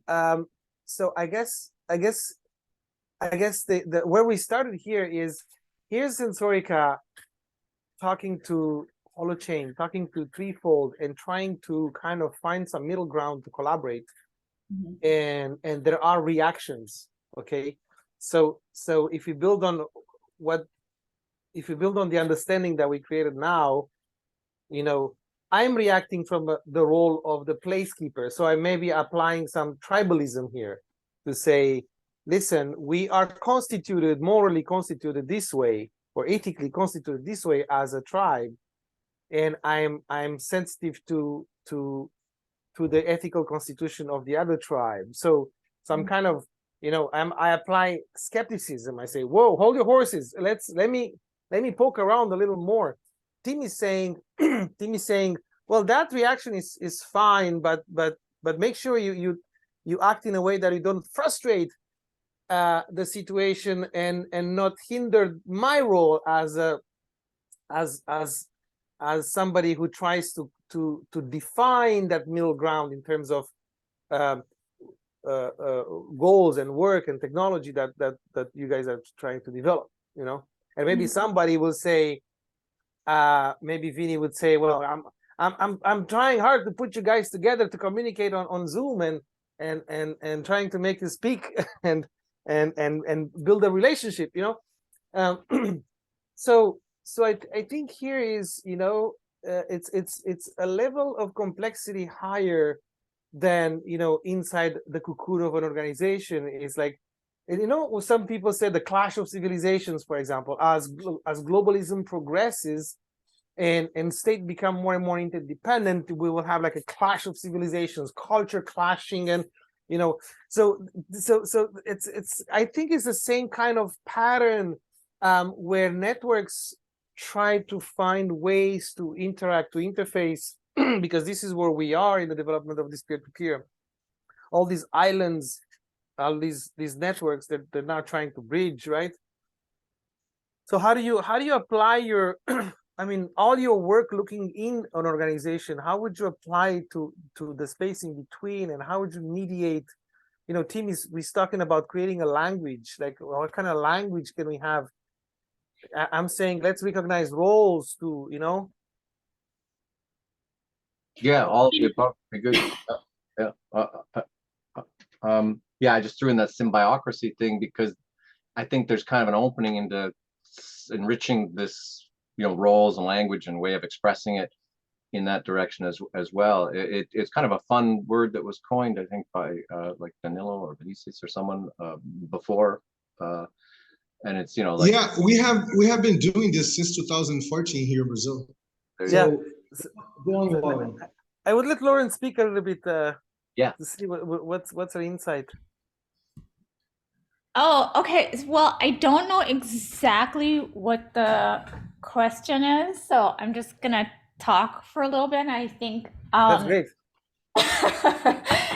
I guess the where we started here is, here's Sensorica talking to Holochain, talking to Threefold, and trying to kind of find some middle ground to collaborate. And there are reactions. Okay. So if you build on the understanding that we created now, you know, I'm reacting from the role of the placekeeper. So I may be applying some tribalism here to say, listen, we are morally constituted this way, or ethically constituted this way as a tribe. And I'm sensitive to the ethical constitution of the other tribe. So I'm kind of, you know, I apply skepticism. I say, whoa, hold your horses. Let me poke around a little more. Tim is saying, well, that reaction is fine, but make sure you act in a way that you don't frustrate the situation and not hinder my role as somebody who tries to define that middle ground in terms of goals and work and technology that you guys are trying to develop, you know. And maybe somebody will say, maybe Vinny would say, well, I'm trying hard to put you guys together to communicate on Zoom and trying to make you speak and build a relationship, you know. So I think here is, you know, it's a level of complexity higher than, you know, inside the cocoon of an organization. Is like, you know, some people say the clash of civilizations, for example, as globalism progresses and state become more and more interdependent, we will have like a clash of civilizations, culture clashing, and you know, so it's I think it's the same kind of pattern where networks try to find ways to interact, to interface, because this is where we are in the development of this peer-to-peer. All these islands, all these networks that they're now trying to bridge, right? So how do you apply your I mean, all your work looking in an organization, how would you apply to the space in between, and how would you mediate? You know, Tim is talking about creating a language. Like, what kind of language can we have? I'm saying let's recognize roles too, you know. Yeah, all of the above. Very good. Yeah, I just threw in that symbiocracy thing because I think there's kind of an opening into enriching this, you know, roles and language and way of expressing it in that direction as well. It's kind of a fun word that was coined, I think, by like Danilo or Vinicius or someone before, and it's, you know, like, Yeah, we have been doing this since 2014 here in Brazil. Yeah. So, going along. I would let Lauren speak a little bit. Yeah. To see what's her insight. Oh, okay. Well, I don't know exactly what the question is, so I'm just gonna talk for a little bit. I think That's great.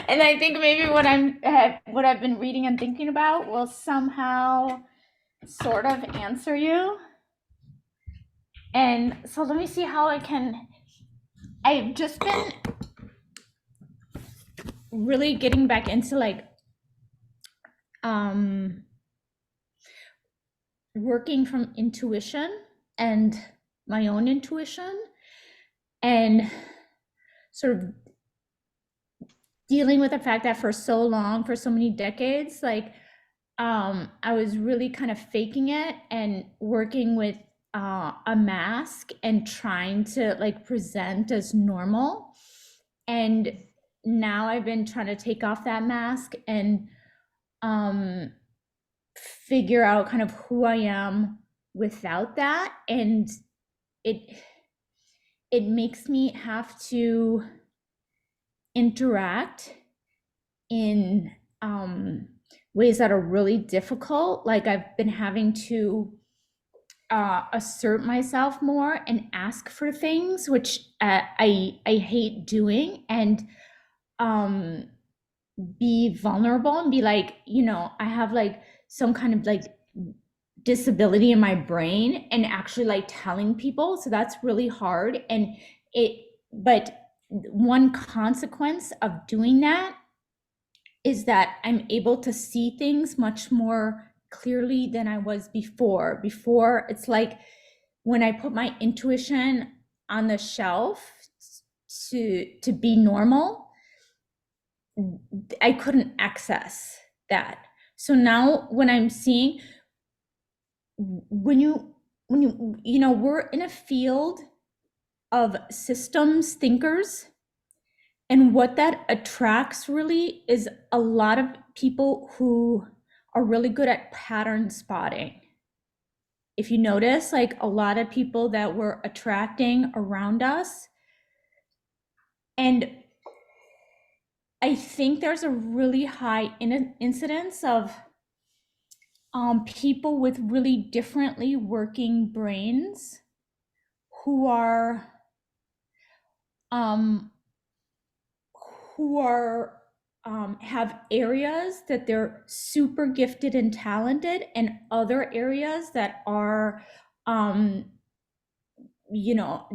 and I think maybe what I've been reading and thinking about will somehow sort of answer you. And so let me see how I can. I've just been really getting back into like working from intuition and my own intuition, and sort of dealing with the fact that for so long, for so many decades, like I was really kind of faking it and working with a mask and trying to like present as normal. And now I've been trying to take off that mask and figure out kind of who I am without that. And it makes me have to interact in ways that are really difficult. Like I've been having to assert myself more and ask for things, which I hate doing, and be vulnerable and be like, you know, I have like some kind of like disability in my brain, and actually like telling people. So that's really hard. And but one consequence of doing that is that I'm able to see things much more clearly than I was before. Before, it's like when I put my intuition on the shelf to be normal, I couldn't access that. So now when I'm seeing, when you know, we're in a field of systems thinkers, and what that attracts really is a lot of people who are really good at pattern spotting. If you notice, like a lot of people that we're attracting around us. And I think there's a really high incidence of people with really differently working brains who are um, who are have areas that they're super gifted and talented, and other areas that are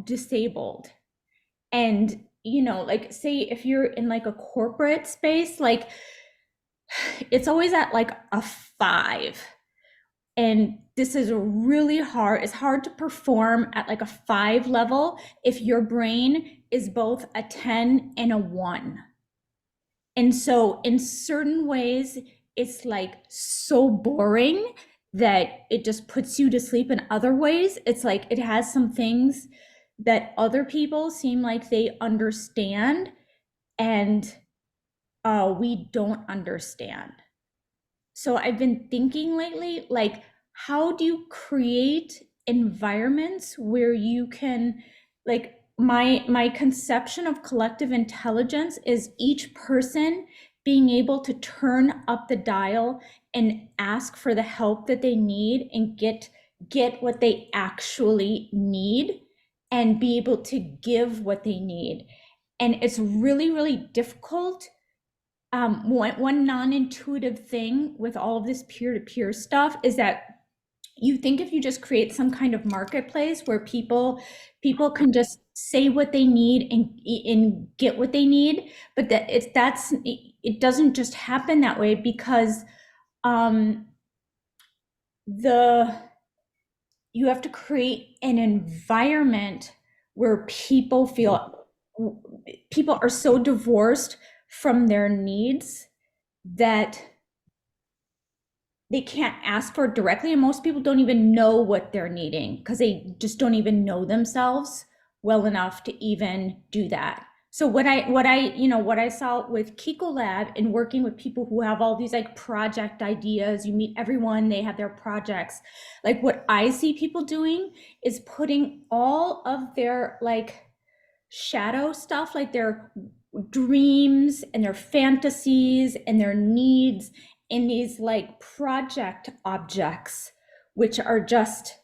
disabled. And like, say if you're in like a corporate space, like it's always at like a 5. And this is really hard. It's hard to perform at like a 5 level if your brain is both a 10 and a 1. And so in certain ways, it's like so boring that it just puts you to sleep. In other ways, it's like it has some things that other people seem like they understand, and we don't understand. So I've been thinking lately, like, how do you create environments where you can, like, my conception of collective intelligence is each person being able to turn up the dial and ask for the help that they need and get what they actually need, and be able to give what they need. And it's really, really difficult. One non-intuitive thing with all of this peer-to-peer stuff is that you think if you just create some kind of marketplace where people can just say what they need and get what they need, but it doesn't just happen that way, because you have to create an environment where people are so divorced from their needs that they can't ask for it directly. And most people don't even know what they're needing, because they just don't even know themselves well enough to even do that. So what I saw with Kiko Lab and working with people who have all these like project ideas, you meet everyone, they have their projects. Like what I see people doing is putting all of their like shadow stuff, like their dreams and their fantasies and their needs, in these like project objects, which are just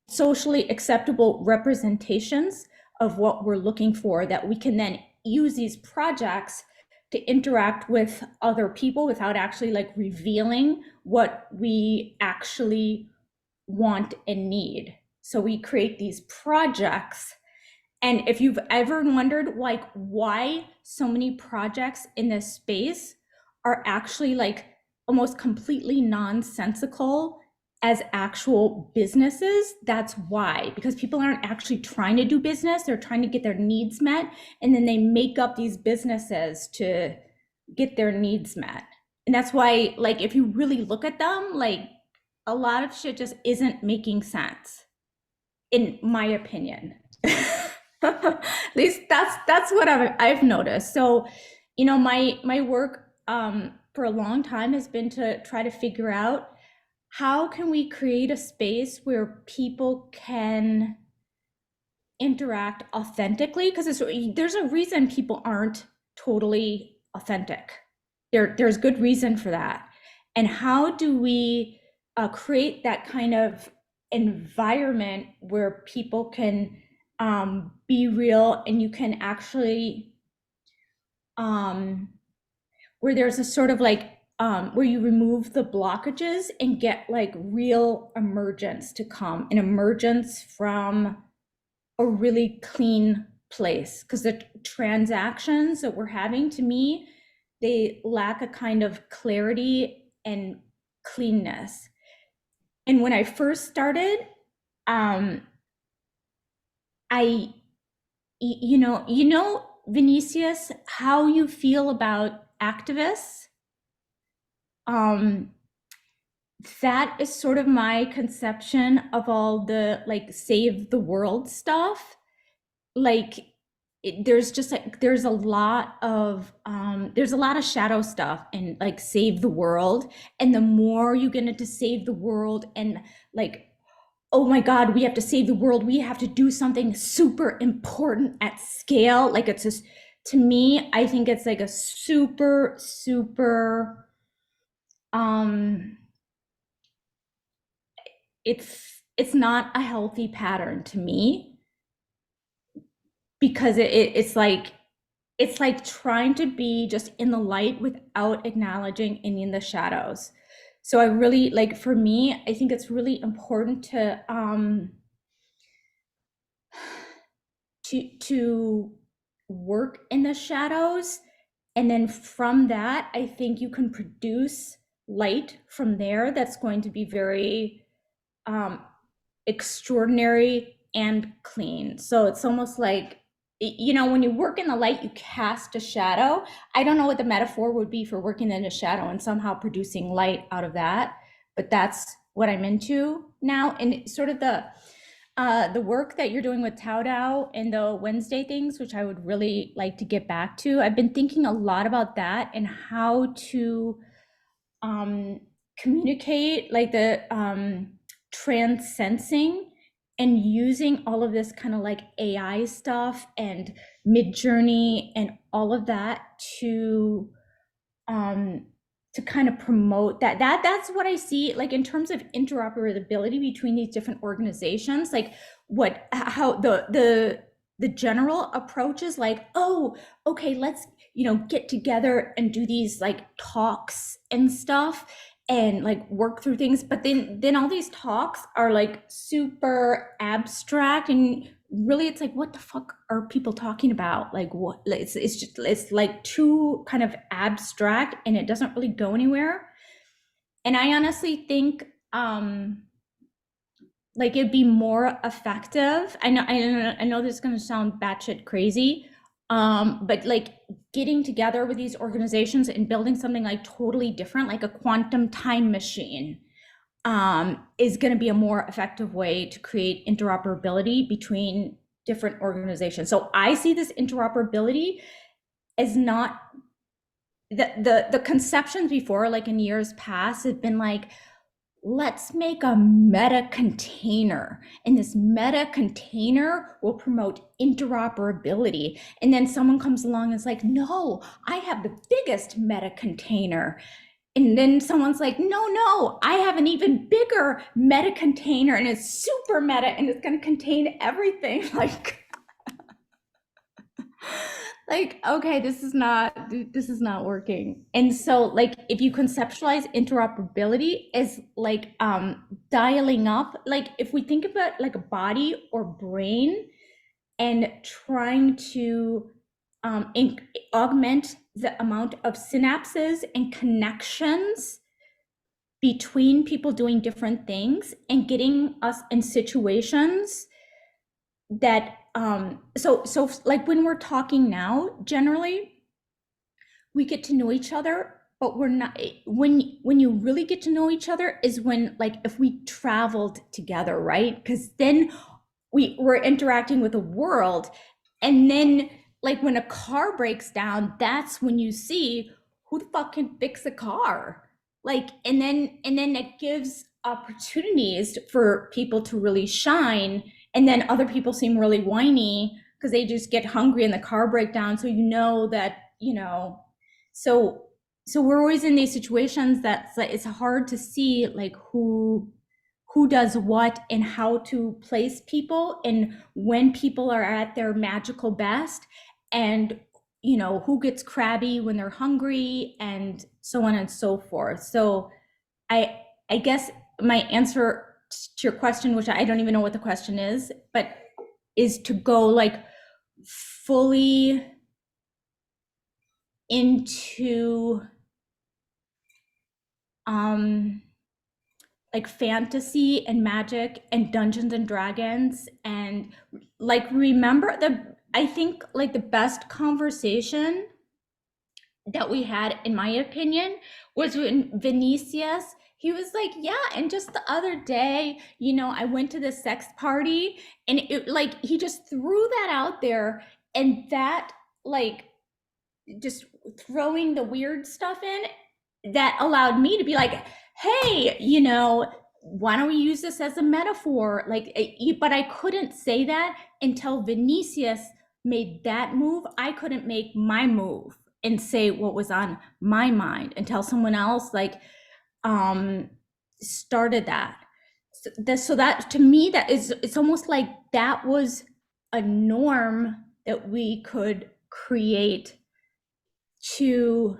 socially acceptable representations of what we're looking for, that we can then use these projects to interact with other people without actually like revealing what we actually want and need. So we create these projects. And if you've ever wondered like why so many projects in this space are actually like almost completely nonsensical as actual businesses, that's why. Because people aren't actually trying to do business, they're trying to get their needs met, and then they make up these businesses to get their needs met. And that's why, like, if you really look at them, like, a lot of shit just isn't making sense, in my opinion. At least that's what I've noticed. So, my work for a long time has been to try to figure out how can we create a space where people can interact authentically, because there's a reason people aren't totally authentic. There's good reason for that. And how do we create that kind of environment where people can be real, and you can actually where there's a sort of like where you remove the blockages and get like real emergence to come, an emergence from a really clean place. Because the transactions that we're having, to me, they lack a kind of clarity and cleanness. And when I first started, Vinicius, how you feel about activists? That is sort of my conception of all the like save the world stuff. Like there's a lot of shadow stuff and like save the world. And the more you get into save the world and like, oh my God, we have to save the world, we have to do something super important at scale. Like it's just, to me, I think it's like a super, it's it's not a healthy pattern to me, because it's like trying to be just in the light without acknowledging any in the shadows. So I really, like, for me, I think it's really important to work in the shadows, and then from that, I think you can produce light from there that's going to be very extraordinary and clean. So it's almost like, you know, when you work in the light, you cast a shadow. I don't know what the metaphor would be for working in a shadow and somehow producing light out of that, but that's what I'm into now. And sort of the work that you're doing with Tao Dao and the Wednesday things, which I would really like to get back to. I've been thinking a lot about that and how to communicate, like the transcensing and using all of this kind of like AI stuff and Midjourney and all of that to kind of promote that's what I see, like, in terms of interoperability between these different organizations, like how the general approach is like, oh, okay, let's, you know, get together and do these like talks and stuff and like work through things, but then all these talks are like super abstract, and really it's like, what the fuck are people talking about? Like, what, it's just, it's like too kind of abstract and it doesn't really go anywhere. And I honestly think like it'd be more effective. I know this is going to sound batshit crazy, but like getting together with these organizations and building something like totally different, like a quantum time machine, is going to be a more effective way to create interoperability between different organizations. So I see this interoperability as not the conceptions before, like in years past, have been like, let's make a meta container, and this meta container will promote interoperability. And then someone comes along and is like, no, I have the biggest meta container. And then someone's like, no, I have an even bigger meta container, and it's super meta, and it's going to contain everything. Like, okay, this is not working. And so, like, if you conceptualize interoperability as like dialing up, like if we think about like a body or brain and trying to augment the amount of synapses and connections between people doing different things and getting us in situations that so like when we're talking now, generally we get to know each other, but we're not, when you really get to know each other is when, like, if we traveled together, right? Because then we're interacting with the world, and then like when a car breaks down, that's when you see who the fuck can fix a car, like, and then it gives opportunities for people to really shine. And then other people seem really whiny because they just get hungry and the car breakdown. So you know that, you know, so we're always in these situations that it's hard to see like who does what and how to place people and when people are at their magical best, and, you know, who gets crabby when they're hungry, and so on and so forth. So I guess my answer to your question, which I don't even know what the question is, but is to go like fully into like fantasy and magic and Dungeons and Dragons, and like remember I think like the best conversation that we had, in my opinion, was when Vinicius, he was like, yeah, and just the other day, you know, I went to the sex party, and it, like, he just threw that out there, and that, like, just throwing the weird stuff in, that allowed me to be like, hey, you know, why don't we use this as a metaphor? Like, but I couldn't say that until Vinicius made that move. I couldn't make my move and say what was on my mind until someone else like started that. So that to me, that is, it's almost like that was a norm that we could create to,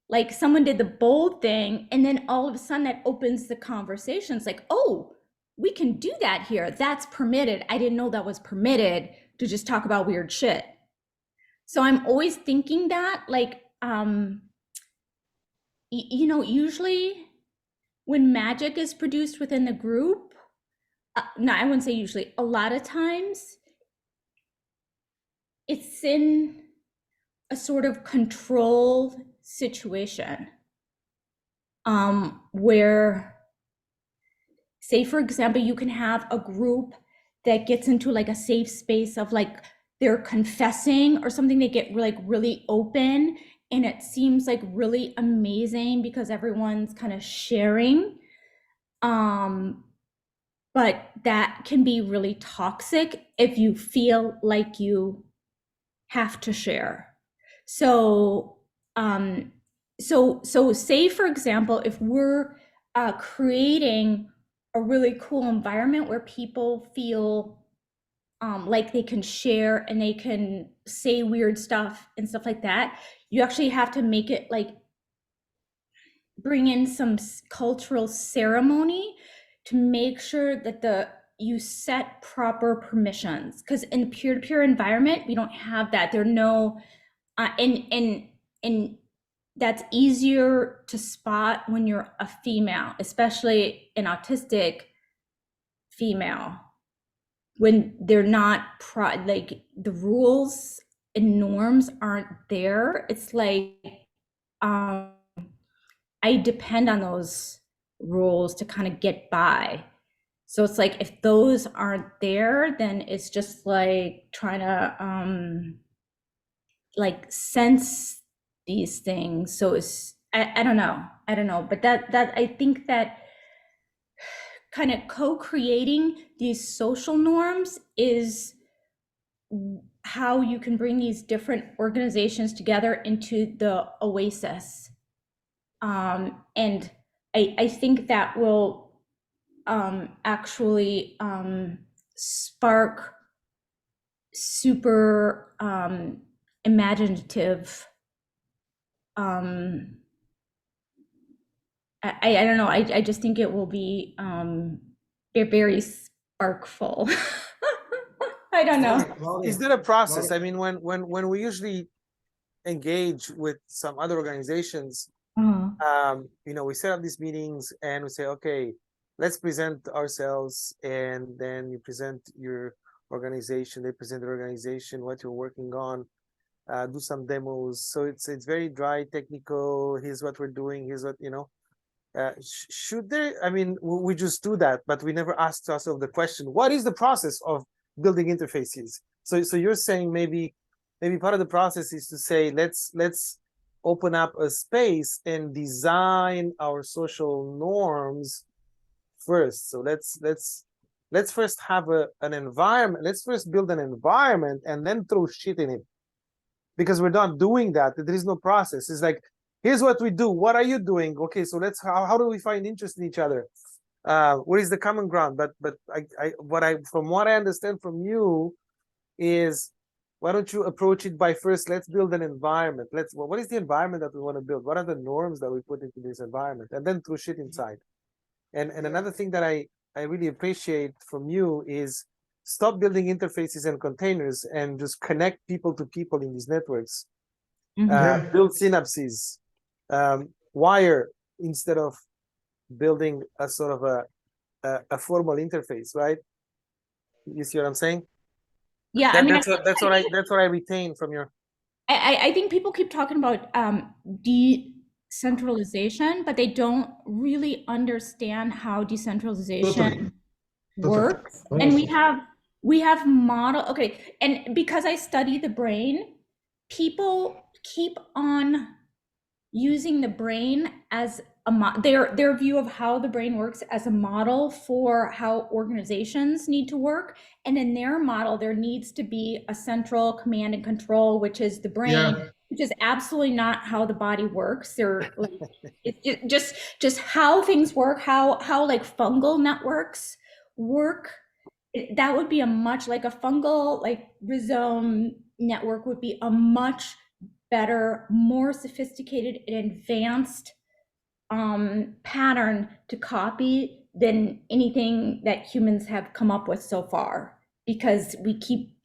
like, someone did the bold thing and then all of a sudden that opens the conversations, like, oh, we can do that here, that's permitted. I didn't know that was permitted to just talk about weird shit. So I'm always thinking that, like, you know, usually when magic is produced within the group, no, I wouldn't say usually, a lot of times it's in a sort of controlled situation, where, say for example, you can have a group that gets into like a safe space of like they're confessing or something, they get like really open and it seems like really amazing because everyone's kind of sharing, but that can be really toxic if you feel like you have to share. So, so say for example, if we're creating a really cool environment where people feel like they can share and they can say weird stuff and stuff like that, you actually have to make it like bring in some cultural ceremony to make sure that you set proper permissions, because in the peer-to-peer environment we don't have that. There are no and that's easier to spot when you're a female, especially an autistic female, when they're not like the rules and norms aren't there. It's like I depend on those rules to kind of get by. So it's like if those aren't there, then it's just like trying to like sense these things. So it's I don't know, but that I think that kind of co-creating these social norms is how you can bring these different organizations together into the oasis. And I think that will actually spark super imaginative, I don't know, I just think it will be very sparkful. I don't know. Is there a process? I mean, when we usually engage with some other organizations, you know, we set up these meetings and we say, okay, let's present ourselves, and then you present your organization, they present their organization, what you're working on, do some demos. So it's very dry, technical. Here's what we're doing. Here's what, you know. Should there? I mean, we just do that, but we never asked ourselves the question: what is the process of building interfaces? So you're saying maybe part of the process is to say let's open up a space and design our social norms first. So let's first have an environment. Let's first build an environment and then throw shit in it, because we're not doing that. There is no process. It's like, here's what we do. What are you doing? Okay, so let's how do we find interest in each other? What is the common ground? But from what I understand from you is, why don't you approach it by first, let's build an environment. What is the environment that we want to build? What are the norms that we put into this environment? And then throw shit inside. And another thing that I really appreciate from you is stop building interfaces and containers and just connect people to people in these networks. Build synapses, wire, instead of building a sort of a formal interface, right? You see what I'm saying? Yeah, I mean, that's what I retain from your. I think people keep talking about decentralization, but they don't really understand how decentralization works. And we have model. Okay, and because I study the brain, people keep on using the brain as their view of how the brain works as a model for how organizations need to work. And in their model, there needs to be a central command and control, which is the brain. which is absolutely not how the body works. They're like, just how things work, how like fungal networks work. That would be a much like a fungal like rhizome network would be a much better, more sophisticated and advanced pattern to copy than anything that humans have come up with so far, because we keep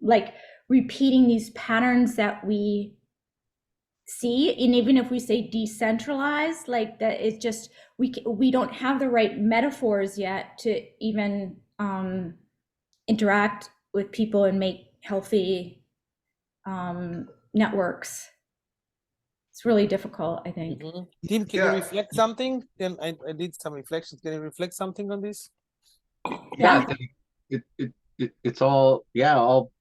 like repeating these patterns that we see. And even if we say decentralized, like that, it's just we don't have the right metaphors yet to even interact with people and make healthy networks. It's really difficult, I think. Tim, can Yeah. you reflect something? I did some reflections. Can you reflect something on this? Yeah, I think it's all, yeah, all,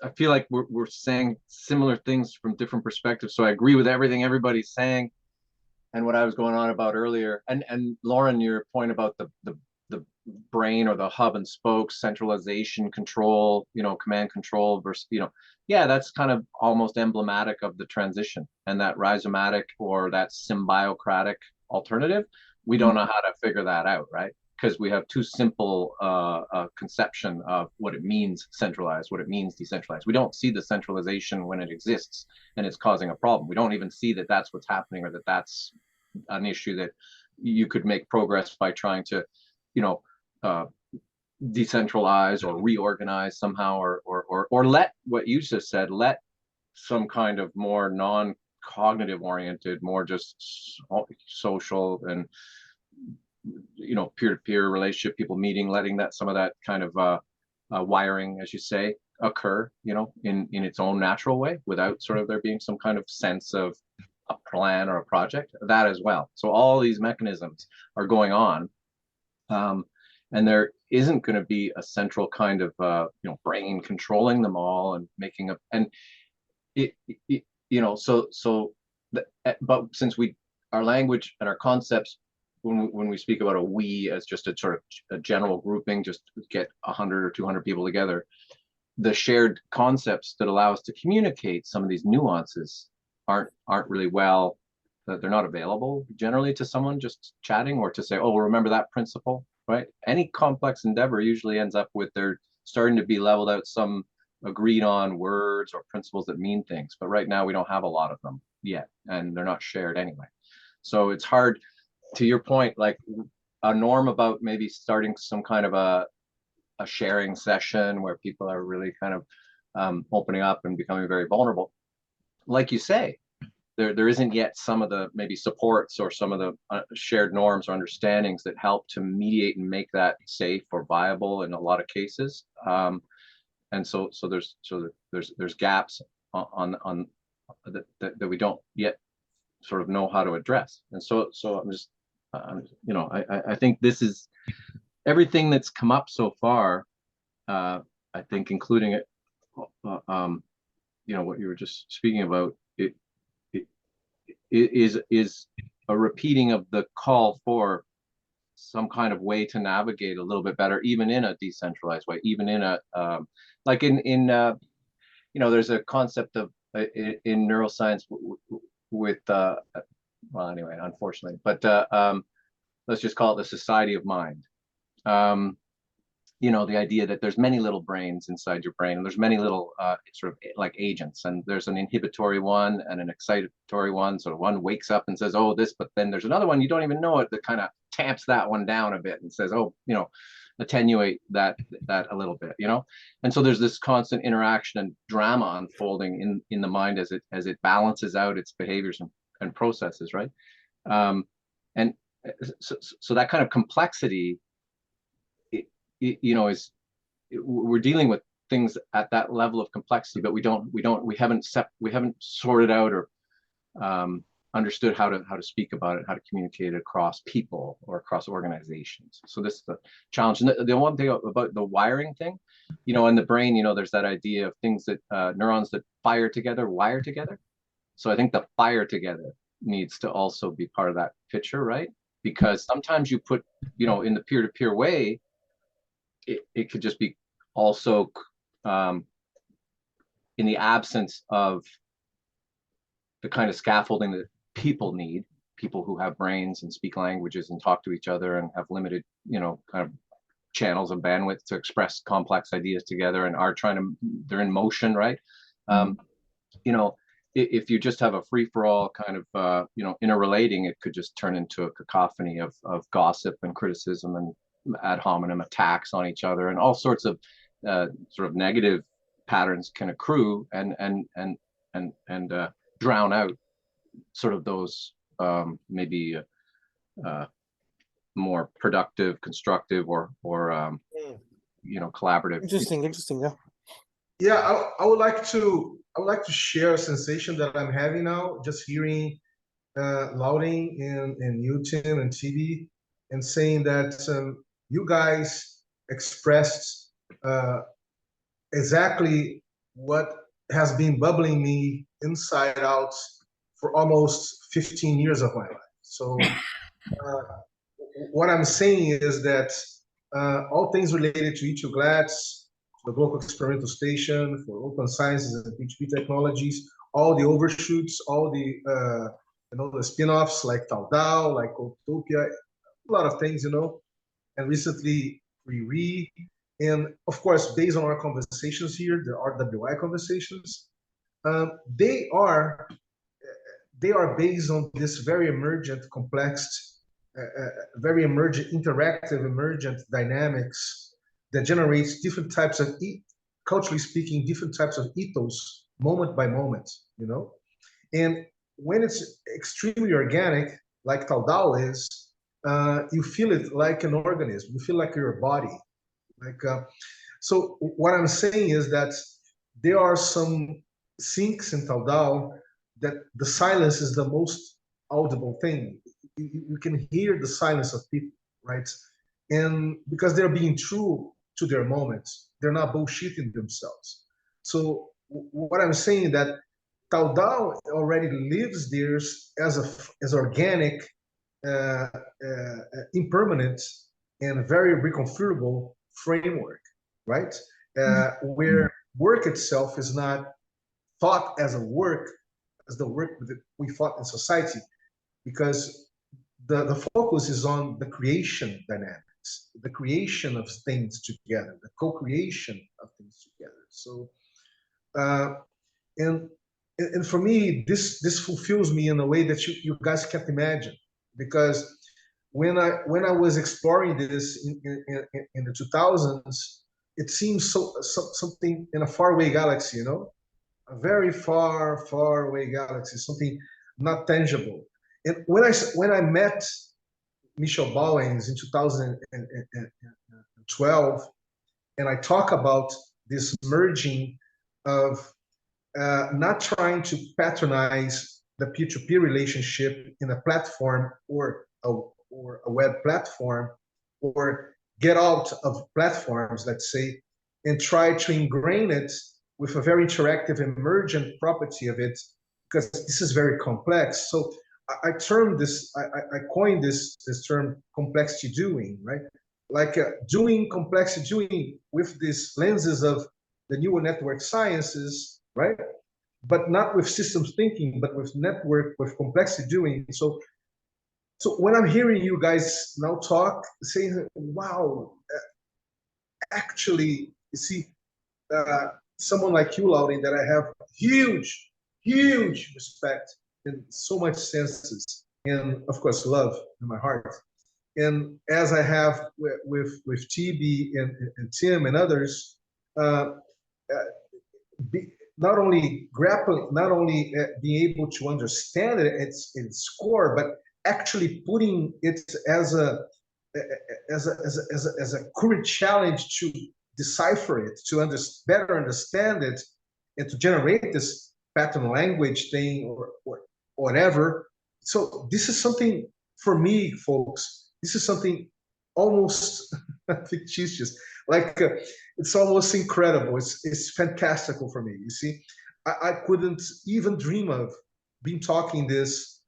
I feel like we're saying similar things from different perspectives. So I agree with everything everybody's saying and what I was going on about earlier. And Lauren, your point about the brain or the hub and spoke, centralization, control, command control versus, yeah, that's kind of almost emblematic of the transition, and that rhizomatic or that symbiocratic alternative. We don't know how to figure that out, right? Because we have too simple conception of what it means centralized, what it means decentralized. We don't see the centralization when it exists and it's causing a problem. We don't even see that that's what's happening, or that that's an issue that you could make progress by trying to, decentralize or reorganize somehow, or let what you just said, let some kind of more non-cognitive oriented, more just social and peer-to-peer relationship, people meeting, letting that some of that kind of wiring, as you say, occur, in its own natural way, without sort of there being some kind of sense of a plan or a project, that as well. So all these mechanisms are going on, and there isn't going to be a central kind of brain controlling them all and making but since our language and our concepts, when we speak about a we as just a sort of a general grouping, just get 100 or 200 people together, the shared concepts that allow us to communicate some of these nuances aren't really they're not available generally to someone just chatting, or to say, oh, remember that principle, right? Any complex endeavor usually ends up with there starting to be leveled out some agreed on words or principles that mean things. But right now we don't have a lot of them yet, and they're not shared anyway. So it's hard, to your point, like a norm about maybe starting some kind of a sharing session where people are really kind of opening up and becoming very vulnerable. Like you say, there isn't yet some of the maybe supports or some of the shared norms or understandings that help to mediate and make that safe or viable in a lot of cases. And so there's gaps on that we don't yet sort of know how to address. And so I'm just, I think this is everything that's come up so far. I think including it, what you were just speaking about, it is a repeating of the call for some kind of way to navigate a little bit better, even in a decentralized way, even in a like in there's a concept of in neuroscience with well, anyway, unfortunately, but let's just call it the society of mind. The idea that there's many little brains inside your brain, and there's many little sort of like agents, and there's an inhibitory one and an excitatory one. So one wakes up and says, oh, this, but then there's another one, you don't even know it, that kind of tamps that one down a bit and says, oh, attenuate that a little bit, and so there's this constant interaction and drama unfolding in the mind as it balances out its behaviors and processes, right? And so that kind of complexity, we're dealing with things at that level of complexity, but we haven't sorted out or understood how to speak about it, how to communicate it across people or across organizations. So this is the challenge. And the one thing about the wiring thing, in the brain, there's that idea of things that neurons that fire together wire together. So I think the fire together needs to also be part of that picture, right? Because sometimes you put, in the peer-to-peer way, it could just be also in the absence of the kind of scaffolding that people need, people who have brains and speak languages and talk to each other and have limited, kind of channels of bandwidth to express complex ideas together and are they're in motion, right? If you just have a free-for-all kind of, interrelating, it could just turn into a cacophony of gossip and criticism and ad hominem attacks on each other, and all sorts of sort of negative patterns can accrue and drown out sort of those maybe more productive, constructive, or collaborative. Interesting, yeah. Yeah, I would like to share a sensation that I'm having now, just hearing Louding and you, Tim, and TV, and saying that you guys expressed exactly what has been bubbling me inside out for almost 15 years of my life. So what I'm saying is that all things related to EtioGLADS, the Global Experimental Station for Open Sciences and P2P technologies, all the overshoots, all the the spin-offs like TauDAO, like Utopia, a lot of things, and recently Riri, and of course, based on our conversations here, the RWI conversations, they are based on this very emergent, complex, very emergent, interactive, emergent dynamics that generates different types of, culturally speaking, different types of ethos, moment by moment, And when it's extremely organic, like TauDAO is, you feel it like an organism. You feel like you're a body. So what I'm saying is that there are some sinks in TauDAO that the silence is the most audible thing. You can hear the silence of people, right? And because they're being true to their moments, they're not bullshitting themselves. So what I'm saying that TauDAO already lives theirs as organic, impermanent, and very reconfigurable framework, right? Where work itself is not thought as a work, as the work that we thought in society, because the focus is on the creation dynamics, the creation of things together, the co-creation of things together. So, and for me, this fulfills me in a way that you guys can't imagine, because when I was exploring this in the 2000s, it seems something in a faraway galaxy, a very far away galaxy, something not tangible. And when I met Michel Bauwens in 2012, and I talk about this merging of not trying to patronize the peer-to-peer relationship in a platform or a web platform, or get out of platforms, let's say, and try to ingrain it with a very interactive, emergent property of it, because this is very complex. So I coined this term complexity doing, right? Like complexity doing with these lenses of the neural network sciences, right? But not with systems thinking, but with complexity doing. So when I'm hearing you guys now talk, saying, wow, actually, you see, someone like you, Louding, that I have huge respect in so much senses, and of course love in my heart. And as I have with TB and Tim and others, not only being able to understand it at its core, but actually putting it as a current challenge to decipher it, to better understand it, and to generate this pattern language thing or whatever. So this is something, for me, folks, this is something almost fictitious. Like it's almost incredible. It's fantastical for me. You see, I couldn't even dream of being talking this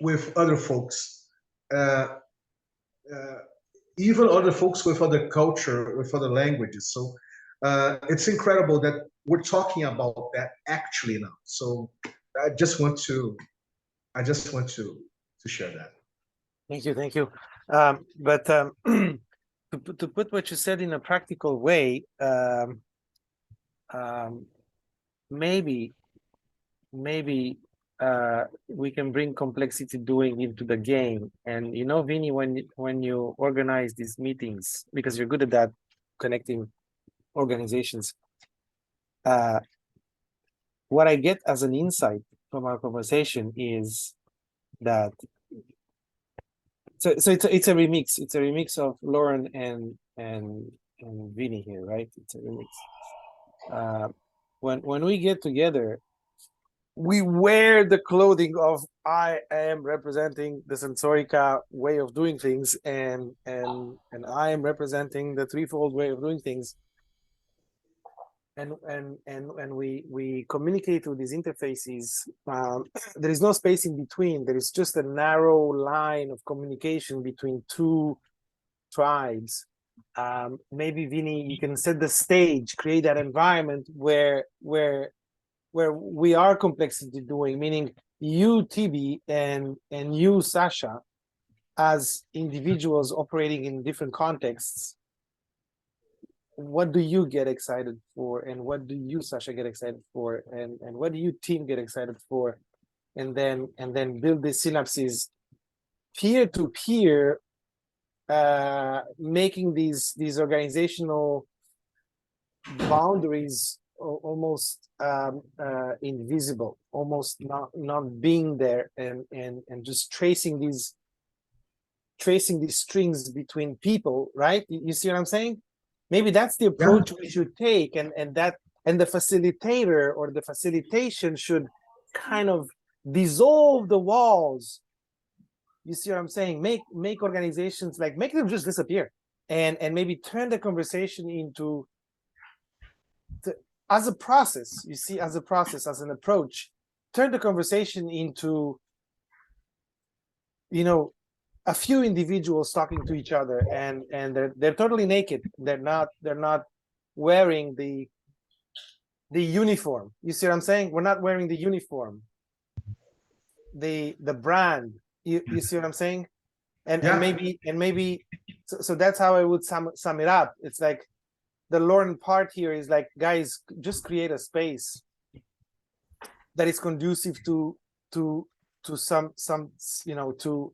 with other folks, even other folks with other culture, with other languages. So It's incredible that we're talking about that actually now. So I just want to share that. Thank you, thank you. But to put what you said in a practical way, maybe we can bring complexity doing into the game. And you know, Vinny, when you organize these meetings, because you're good at that, connecting organizations, what I get as an insight from our conversation is that so it's a remix. It's a remix of Lauren and Vinny here, right? It's a remix. When we get together, we wear the clothing of I am representing the Sensorica way of doing things, and I am representing the threefold way of doing things. And we communicate through these interfaces. There is no space in between. There is just a narrow line of communication between two tribes. Maybe Vinny, you can set the stage, create that environment where we are complexity doing, meaning you, Tibi, and you, Sasha, as individuals operating in different contexts. What do you get excited for, and what do you, Sasha, get excited for, and what do you, team, get excited for, and then build these synapses peer to peer, making these organizational boundaries almost invisible, almost not being there, and just tracing these strings between people, right? You see what I'm saying? Maybe that's the approach we should take, and the facilitator or the facilitation should kind of dissolve the walls. You see what I'm saying? Make organizations, like, make them just disappear, and maybe turn the conversation into as a process. You see, as a process, as an approach, turn the conversation into, you know, a few individuals talking to each other, and they're totally naked. They're not wearing the uniform. You see what I'm saying? We're not wearing the uniform, the brand. You see what I'm saying? And maybe so that's how I would sum it up. It's like the Lauren part here is like, guys, just create a space that is conducive to some, you know, to,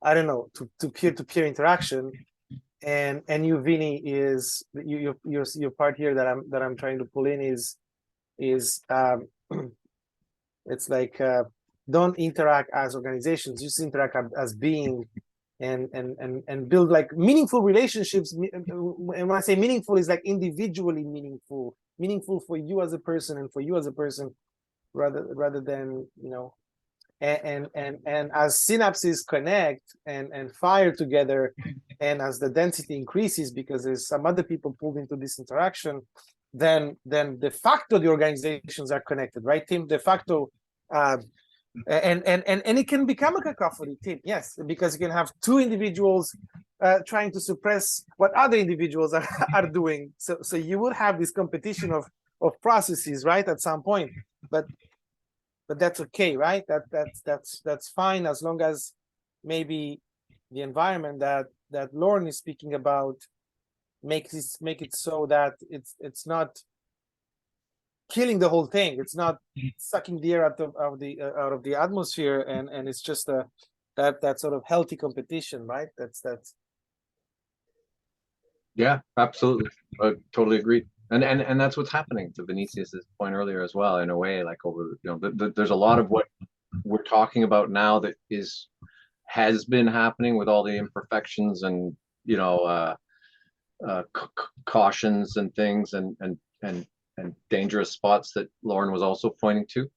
I don't know, to peer-to-peer interaction, and you, Vinny, is your part here that I'm trying to pull in is it's like, don't interact as organizations, just interact as being, and build like meaningful relationships. And when I say meaningful, is like individually meaningful for you as a person, and for you as a person, rather than, you know. And as synapses connect and fire together, and as the density increases because there's some other people pulled into this interaction, then de facto the organizations are connected, right, Tim? De facto, and it can become a cacophony, Tim. Yes, because you can have two individuals trying to suppress what other individuals are doing. So you will have this competition of processes, right, at some point. But that's okay, right? That's fine, as long as maybe the environment that Lauren is speaking about make it so that it's not killing the whole thing. It's not sucking the air out of the atmosphere, and it's just that sort of healthy competition, right? That's Yeah, absolutely. I totally agree. And that's what's happening, to Vinicius's point earlier as well, in a way, like, over, you know, there's a lot of what we're talking about now that has been happening with all the imperfections and, you know, cautions and things, and dangerous spots that Lauren was also pointing to.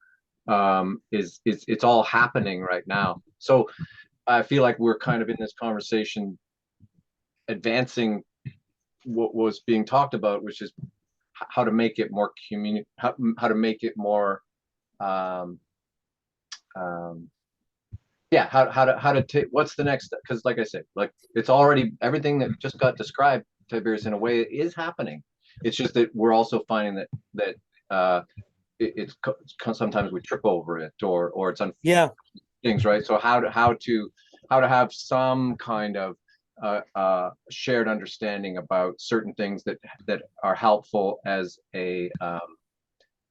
It's all happening right now. So I feel like we're kind of in this conversation advancing what was being talked about, which is how to make it more how to make it more how to take, what's the next step? Because like I said, like, it's already, everything that just got described, Tiberius, in a way, is happening. It's just that we're also finding that sometimes we trip over it, or it's Yeah. things, right? So how to have some kind of shared understanding about certain things that are helpful as a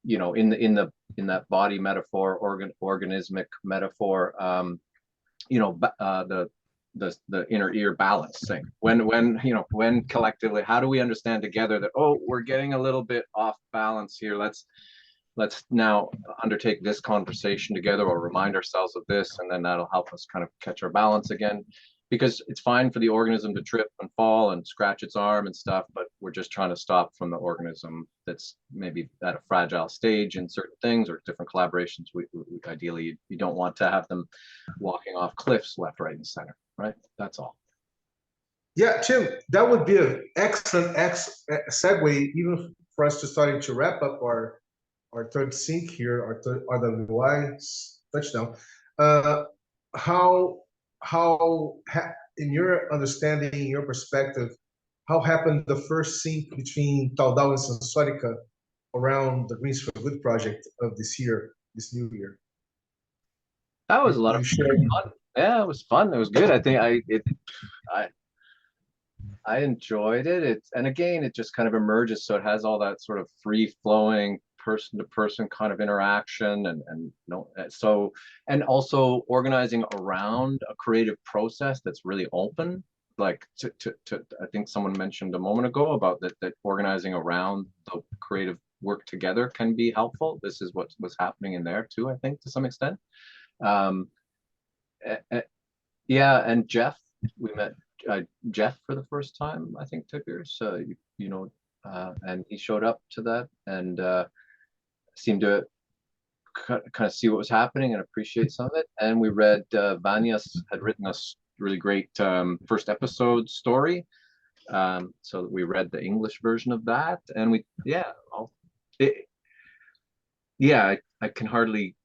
in that body metaphor, organismic metaphor, the inner ear balance thing. When collectively, how do we understand together that, oh, we're getting a little bit off balance here, let's now undertake this conversation together, or remind ourselves of this, and then that'll help us kind of catch our balance again. Because it's fine for the organism to trip and fall and scratch its arm and stuff, but we're just trying to stop from the organism that's maybe at a fragile stage in certain things or different collaborations. We ideally, you don't want to have them walking off cliffs left, right, and center, right? That's all. Yeah, Tim, that would be an excellent segue, even for us to starting to wrap up our third sync here, our third RWI touchdown. In your understanding, your perspective, how happened the first sync between Taudao and Sensorica around the Greens for Good project of this new year? That was a lot of fun. Yeah, it was fun. It was good. I think I enjoyed it. And again, it just kind of emerges, so it has all that sort of free flowing person to person kind of interaction, and also organizing around a creative process that's really open. Like I think someone mentioned a moment ago about that organizing around the creative work together can be helpful. This is what was happening in there too, I think, to some extent. Yeah, and Jeff, we met Jeff for the first time, I think, 2 years. And he showed up to that and seemed to kind of see what was happening and appreciate some of it. And we read Vanias had written a really great first episode story. So we read the English version of that, and I can hardly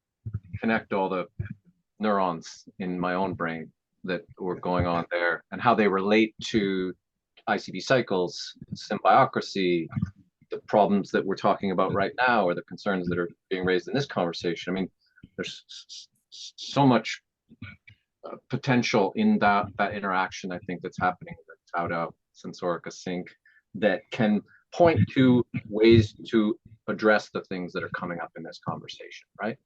connect all the neurons in my own brain that were going on there and how they relate to ICB cycles, symbiocracy, the problems that we're talking about right now, or the concerns that are being raised in this conversation. I mean, there's so much potential in that interaction, I think, that's happening in the Taudao Sensorica sync that can point to ways to address the things that are coming up in this conversation, right?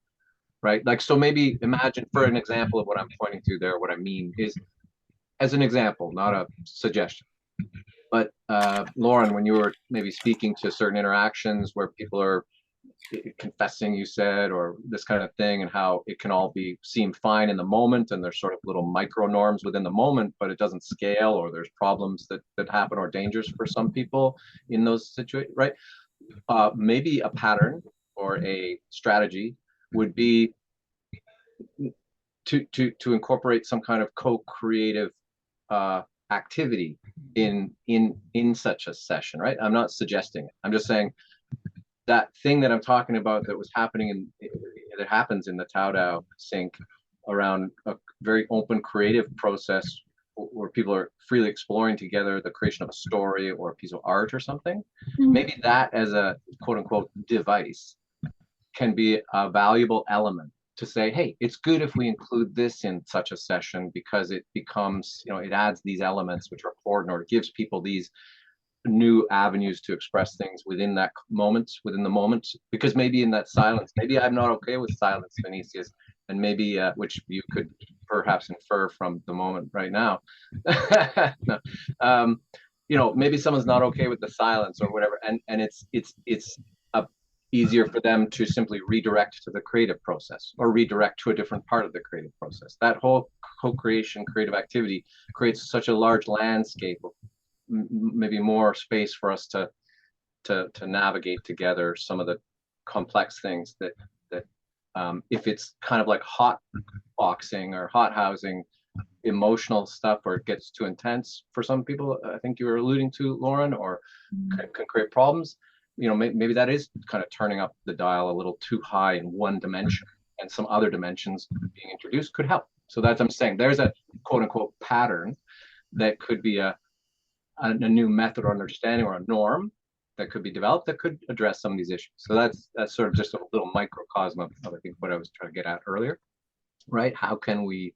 Like, so maybe imagine, for an example of what I'm pointing to there, what I mean is, as an example, not a suggestion, but Lauren, when you were maybe speaking to certain interactions where people are confessing, you said, or this kind of thing, and how it can all seem fine in the moment, and there's sort of little micro norms within the moment, but it doesn't scale, or there's problems that happen, or dangers for some people in those situations, right? Maybe a pattern or a strategy would be to incorporate some kind of co-creative activity in such a session, right? I'm not suggesting it. I'm just saying that thing that I'm talking about that was happening that happens in the Taudao sync around a very open creative process where people are freely exploring together the creation of a story or a piece of art or something. Maybe that as a quote unquote device can be a valuable element to say, hey, it's good if we include this in such a session, because it becomes, it adds these elements which are important, or it gives people these new avenues to express things within the moment, because maybe in that silence, maybe I'm not okay with silence, Vinicius, and maybe which you could perhaps infer from the moment right now. No. Maybe someone's not okay with the silence or whatever, and it's easier for them to simply redirect to the creative process, or redirect to a different part of the creative process. That whole co-creation creative activity creates such a large landscape of maybe more space for us to navigate together some of the complex things that if it's kind of like hot boxing or hot housing emotional stuff, or it gets too intense for some people, I think you were alluding to, Lauren, or can create problems. Maybe that is kind of turning up the dial a little too high in one dimension, and some other dimensions being introduced could help. So that's what I'm saying. There's a quote unquote pattern that could be a new method or understanding or a norm that could be developed that could address some of these issues. So that's sort of just a little microcosm of I think what I was trying to get at earlier, right? How can we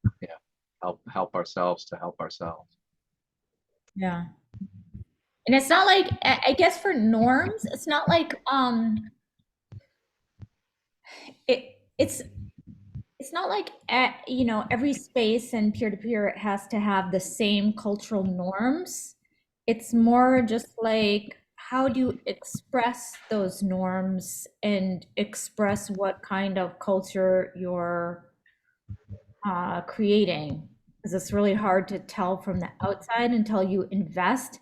help ourselves to help ourselves? Yeah. And it's not like, I guess for norms, it's not like it's not like you know, every space and peer-to-peer has to have the same cultural norms. It's more just like, how do you express those norms and express what kind of culture you're creating? Because it's really hard to tell from the outside until you invest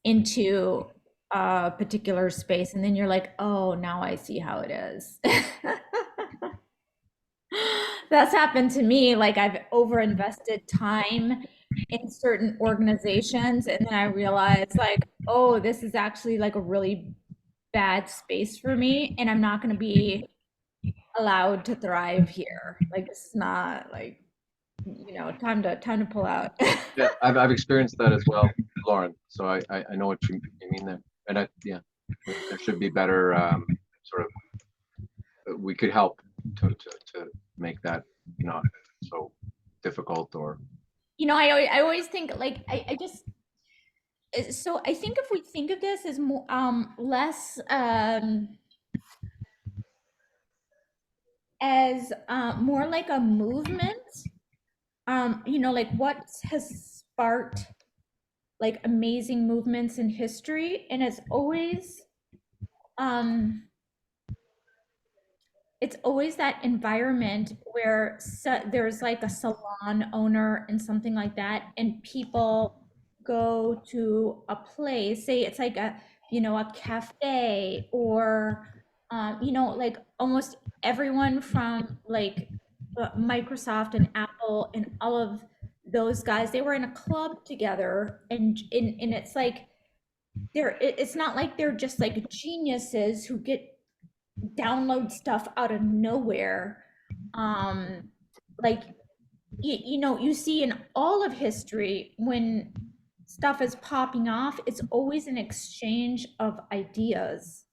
into a particular space, and then you're like, oh, now I see how it is. That's happened to me. Like, I've overinvested time in certain organizations, and then I realized, like, oh, this is actually like a really bad space for me, and I'm not going to be allowed to thrive here. Like, it's not like, you know, time to pull out. Yeah, I've experienced that as well, Lauren. So I know what you mean there, and there should be better sort of, we could help to make that not so difficult or. You know, I always think like I just, so I think if we think of this as more less as more like a movement, you know, like what has sparked like amazing movements in history, and it's always that environment where there's like a salon owner and something like that, and people go to a place, say it's like a, you know, a cafe, or you know, like almost everyone from like Microsoft and Apple and all of those guys, they were in a club together, and it's like it's not like they're just like geniuses who get download stuff out of nowhere. Like, you know, you see in all of history when stuff is popping off, it's always an exchange of ideas.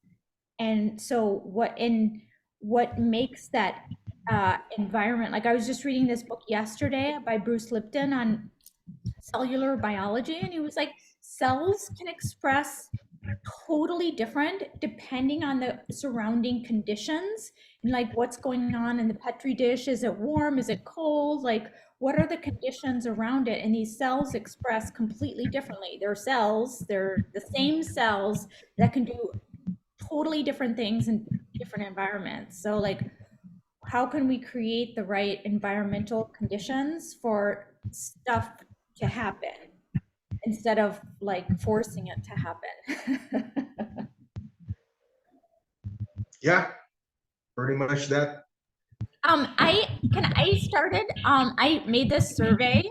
And so what makes that environment, like I was just reading this book yesterday by Bruce Lipton on cellular biology, and he was like, cells can express totally different depending on the surrounding conditions, and like what's going on in the petri dish. Is it warm, is it cold, like what are the conditions around it? And these cells express completely differently. They're the same cells that can do totally different things in different environments. So like, how can we create the right environmental conditions for stuff to happen instead of like forcing it to happen? Yeah, pretty much that. I started, I made this survey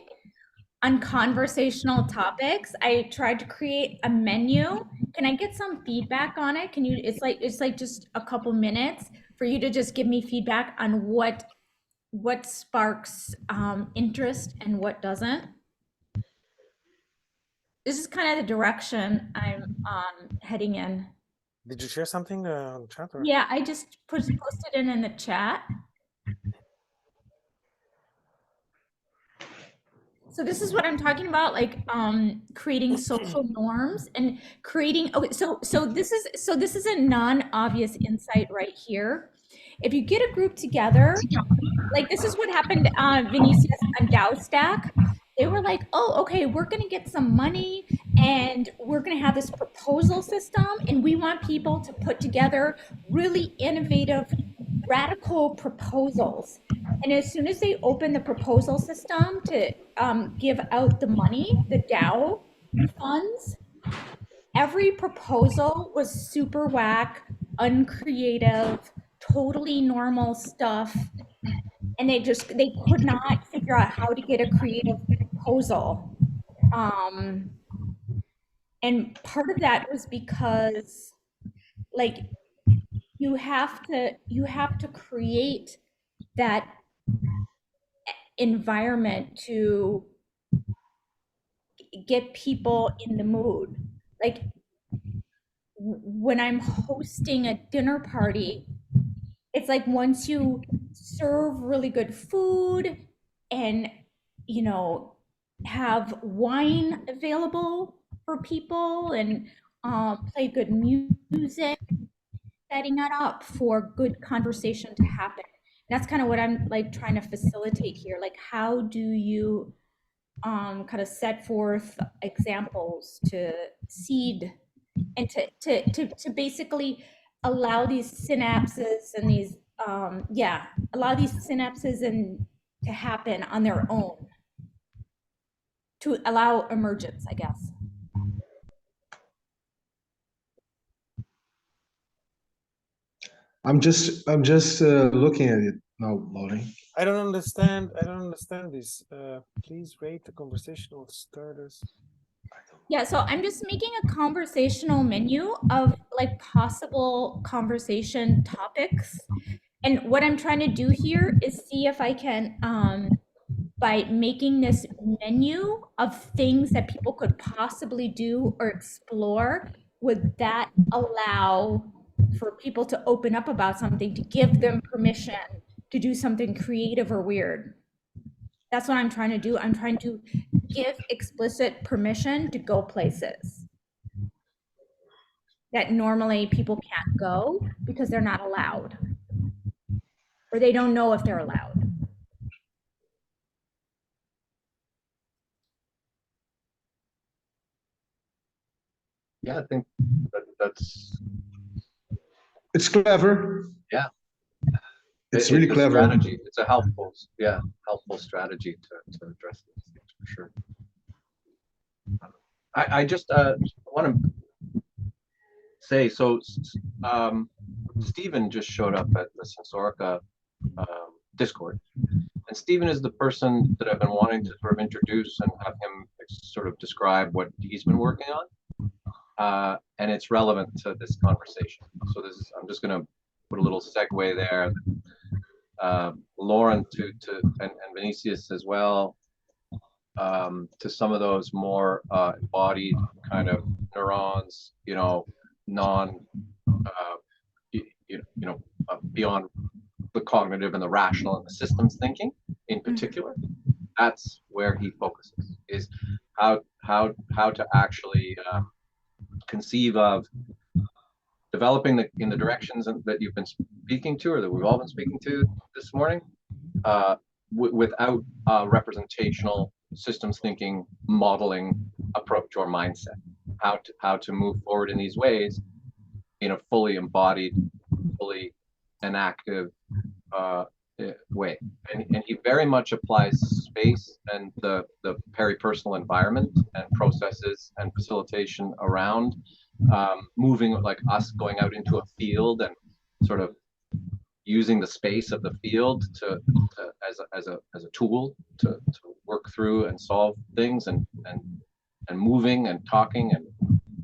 on conversational topics. I tried to create a menu. Can I get some feedback on it? Can you, it's like just a couple minutes for you to just give me feedback on what sparks interest and what doesn't. This is kind of the direction I'm heading in. Did you share something on the chat? Or? Yeah, I just posted it in the chat. So this is what I'm talking about, like creating social norms and creating. Okay, so this is a non-obvious insight right here. If you get a group together, like this is what happened, Vinicius and DAOstack. They were like, oh, okay, we're gonna get some money and we're gonna have this proposal system, and we want people to put together really innovative, radical proposals. And as soon as they open the proposal system to give out the money, the DAO funds, every proposal was super whack, uncreative, totally normal stuff. And they could not figure out how to get a creative proposal. And part of that was because like you have to create that environment to get people in the mood. Like when I'm hosting a dinner party, it's like once you serve really good food and, you know, have wine available for people and play good music, setting it up for good conversation to happen. That's kind of what I'm like trying to facilitate here. Like, how do you kind of set forth examples to seed and to basically allow these synapses and these allow these synapses and to happen on their own, to allow emergence, I guess. I'm just looking at it now, loading. I don't understand. I don't understand this. Please rate the conversational starters. Yeah, so I'm just making a conversational menu of like possible conversation topics. And what I'm trying to do here is see if I can, by making this menu of things that people could possibly do or explore, would that allow for people to open up about something, to give them permission to do something creative or weird? That's what I'm trying to do. I'm trying to give explicit permission to go places that normally people can't go because they're not allowed, or they don't know if they're allowed. Yeah, I think that's It's clever. Yeah. It's really a clever. strategy. It's a helpful strategy to address these things for sure. I just want to say, so Stephen just showed up at the Sensorica Discord, and Stephen is the person that I've been wanting to sort of introduce and have him sort of describe what he's been working on, and it's relevant to this conversation. So this is, I'm just going to put a little segue there. Lauren and Vinicius as well, to some of those more embodied kind of neurons, you know, beyond the cognitive and the rational and the systems thinking in particular. That's where he focuses, is how to actually conceive of developing in the directions that you've been speaking to, or that we've all been speaking to this morning, without representational systems thinking modeling approach or mindset. How to move forward in these ways in a fully embodied, fully enactive way. And he very much applies space and the peripersonal environment and processes and facilitation around moving, like us going out into a field and sort of using the space of the field as a tool to work through and solve things, and moving and talking, and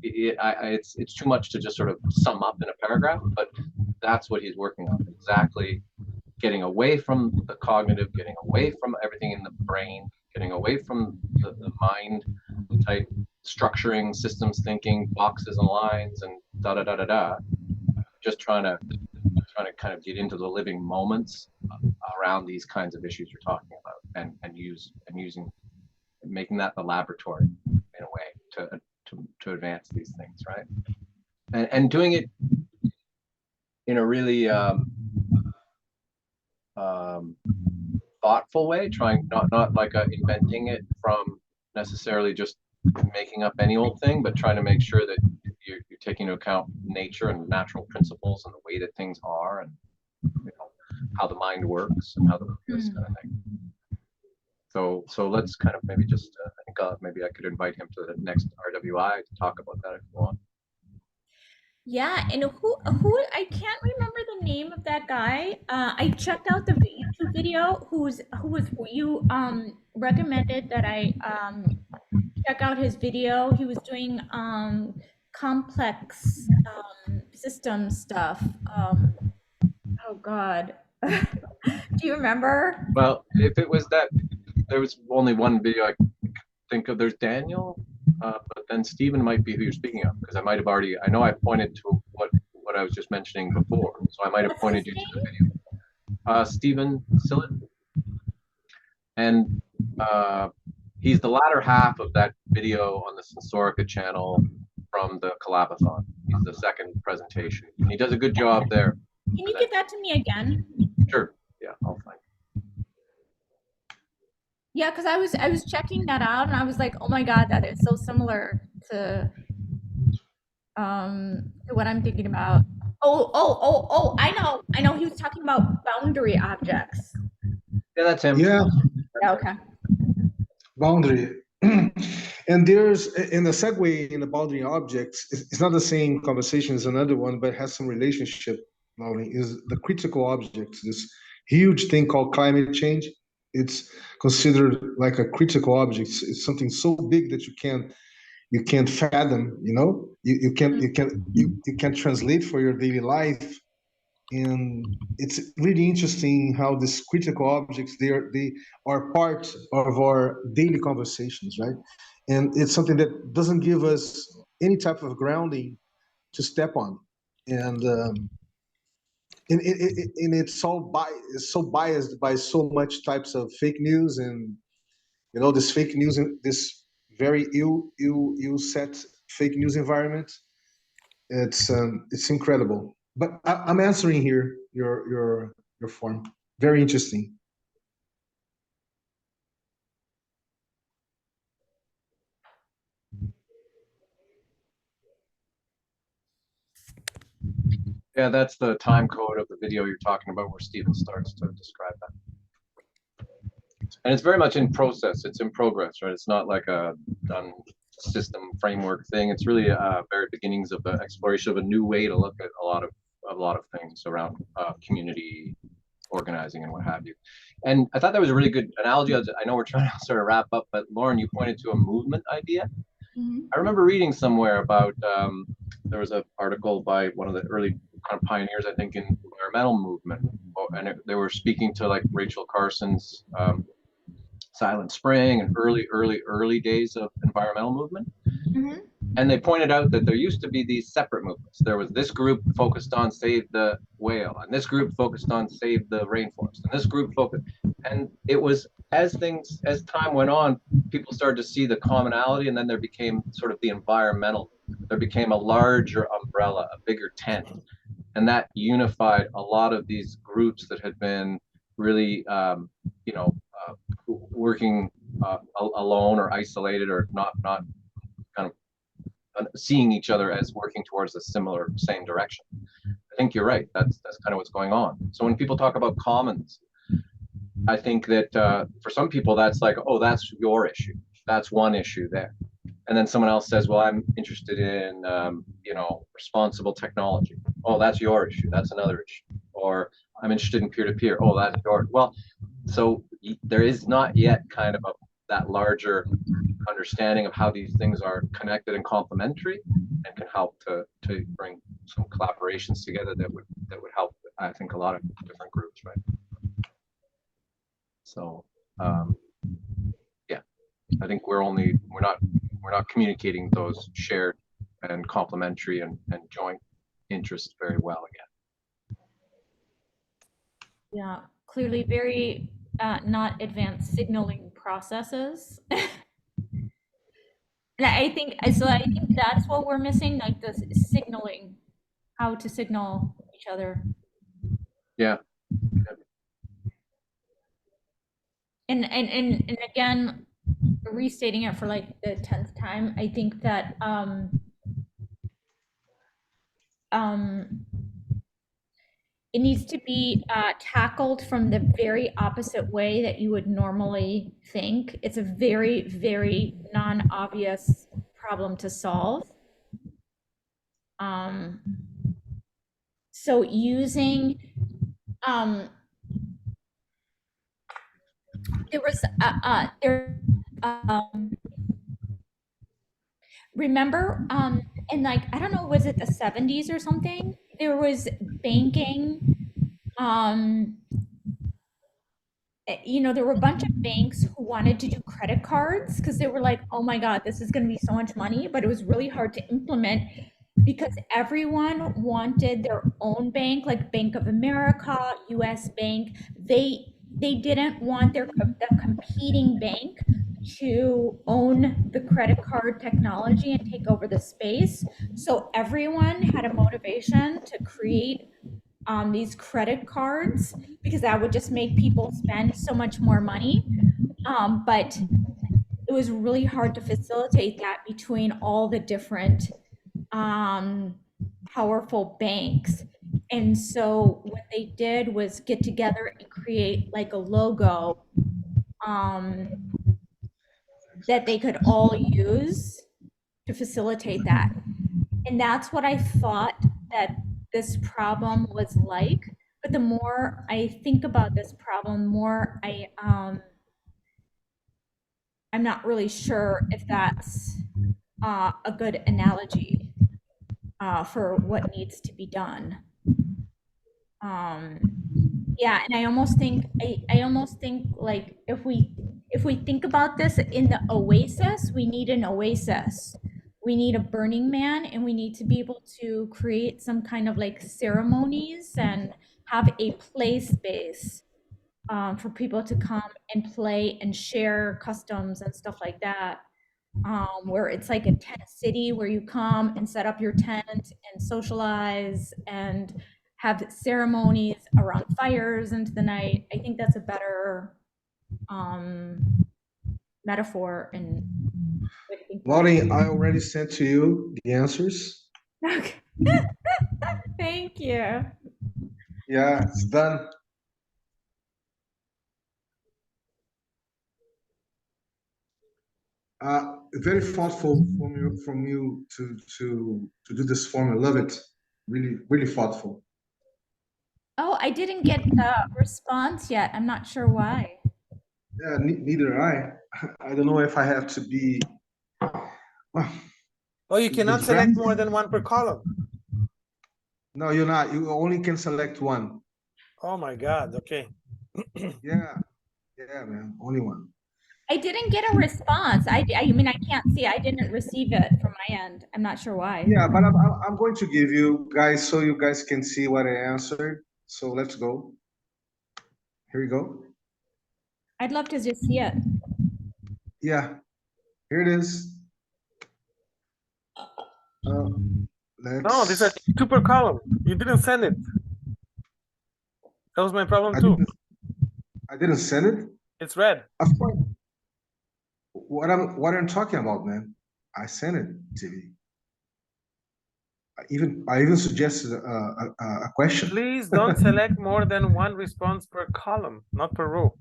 it's too much to just sort of sum up in a paragraph, but that's what he's working on, exactly getting away from the cognitive, getting away from everything in the brain, getting away from the mind type structuring, systems thinking, boxes and lines and just trying to kind of get into the living moments around these kinds of issues you're talking about, and using making that the laboratory in a way to advance these things, right? And doing it in a really thoughtful way, trying not like inventing it from necessarily just making up any old thing, but trying to make sure that you're taking into account nature and natural principles and the way that things are, and how the mind works and how this kind of thing. So let's kind of maybe just I think maybe I could invite him to the next RWI to talk about that if you want. Yeah, and who I can't remember the name of that guy. I checked out the YouTube video. Who was you recommended that I check out his video. He was doing complex system stuff. Oh God, do you remember? Well, if it was that, there was only one video I think of. There's Daniel but then Stephen might be who you're speaking of, because I might have already, I know I pointed to what I was just mentioning before, so I might have What's pointed his you to the name? video. Stephen Sillett, and he's the latter half of that video on the Sensorica channel from the Collabothon. He's the second presentation, and he does a good job there. Can you give that to me again? Sure, yeah, I'll find it. Yeah, because I was checking that out and I was like, oh my God, that is so similar to what I'm thinking about. Oh, I know he was talking about boundary objects. Yeah, that's him. Yeah, Yeah, okay. boundary. And there's in the segue in the boundary objects, it's not the same conversation as another one, but has some relationship. Lauren, is the critical objects, this huge thing called climate change. It's considered like a critical object. It's something so big that you can't fathom, you know, you can't translate for your daily life. And it's really interesting how these critical objects they are part of our daily conversations, right? And it's something that doesn't give us any type of grounding to step on. And and it's so biased by so much types of fake news, and you know, this fake news, this very ill set fake news environment. It's incredible. But I'm answering here your form. Very interesting. Yeah, that's the time code of the video you're talking about, where Stephen starts to describe that. And it's very much in process. It's in progress, right? It's not like a done system framework thing. It's really very beginnings of the exploration of a new way to look at a lot of things around community organizing and what have you. And I thought that was a really good analogy. I know we're trying to sort of wrap up, but Lauren, you pointed to a movement idea. I remember reading somewhere about there was an article by one of the early kind of pioneers, I think, in environmental movement, and they were speaking to like Rachel Carson's Silent Spring and early days of environmental movement. And they pointed out that there used to be these separate movements. There was this group focused on save the whale, and this group focused on save the rainforest, and this group focused. And it was as time went on, people started to see the commonality, and then there became sort of the environmental. There became a larger umbrella, a bigger tent, and that unified a lot of these groups that had been really, working alone or isolated or not kind of seeing each other as working towards the same direction. I think you're right. That's kind of what's going on. So when people talk about commons, I think that for some people that's like, oh, that's your issue. That's one issue there. And then someone else says, well, I'm interested in responsible technology. Oh, that's your issue. That's another issue. Or I'm interested in peer-to-peer. Oh, that's your. Well, so there is not yet kind of that larger understanding of how these things are connected and complementary, and can help to bring some collaborations together that would help, I think, a lot of different groups, right? So yeah, I think we're not communicating those shared and complementary and joint interests very well again. Yeah, clearly very not advanced signaling processes. And I think that's what we're missing, like the signaling, how to signal each other. Yeah. And again, restating it for like the 10th time, I think that it needs to be tackled from the very opposite way that you would normally think. It's a very, very non-obvious problem to solve. So using, there was, remember, in like, I don't know, was it the 70s or something? There was banking, you know, there were a bunch of banks who wanted to do credit cards because they were like, oh my God, this is going to be so much money. But it was really hard to implement because everyone wanted their own bank, like Bank of America, US Bank. They didn't want the competing bank to own the credit card technology and take over the space. So everyone had a motivation to create these credit cards because that would just make people spend so much more money. But it was really hard to facilitate that between all the different powerful banks. And so what they did was get together and create like a logo that they could all use to facilitate that. And that's what I thought that this problem was like. But the more I think about this problem, more I'm not really sure if that's a good analogy for what needs to be done. Yeah, and I almost think like if we think about this in the oasis, we need an oasis. We need a Burning Man, and we need to be able to create some kind of like ceremonies and have a play space for people to come and play and share customs and stuff like that. Where it's like a tent city where you come and set up your tent and socialize and have ceremonies around fires into the night. I think that's a better metaphor and way to think about Laurie, it. I already sent to you the answers. Okay. Thank you. Yeah, it's done. Very thoughtful from you to do this form. I love it. Really, really thoughtful. Oh, I didn't get the response yet. I'm not sure why. Yeah, neither I. I don't know if I have to be. Oh, you cannot select more than one per column. No, you're not. You only can select one. Oh my God, okay. Yeah, yeah, man. Only one. I didn't get a response. I mean, I can't see. I didn't receive it from my end. I'm not sure why. Yeah, but I'm going to give you guys so you guys can see what I answered. So let's go. Here we go. I'd love to just see it. Yeah, here it is. No, these are two per column. You didn't send it. That was my problem too. I didn't send it. It's red. Of course. What I'm talking about, man. I sent it, TV. I even suggested a question. Please don't select more than one response per column, not per row.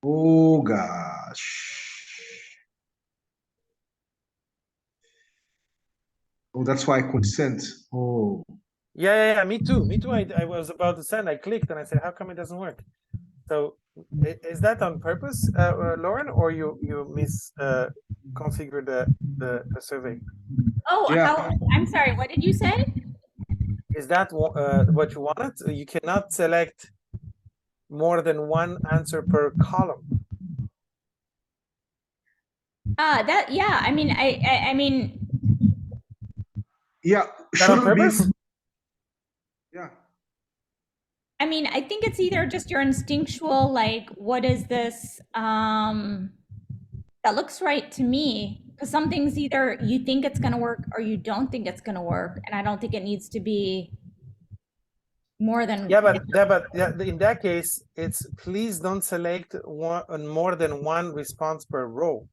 Oh gosh. Oh, that's why I could send. Oh. Yeah, me too. Me too. I was about to send. I clicked and I said, how come it doesn't work? So is that on purpose, Lauren, or you configured the survey? Oh, Yeah. I'm sorry. What did you say? Is that what you wanted? You cannot select more than one answer per column. That yeah. I mean, I mean. Yeah. That on purpose? Yeah. I mean, I think it's either just your instinctual, like, what is this? That looks right to me. Because some things either you think it's going to work or you don't think it's going to work. And I don't think it needs to be more than. Yeah, but in that case, it's please don't select more than one response per row.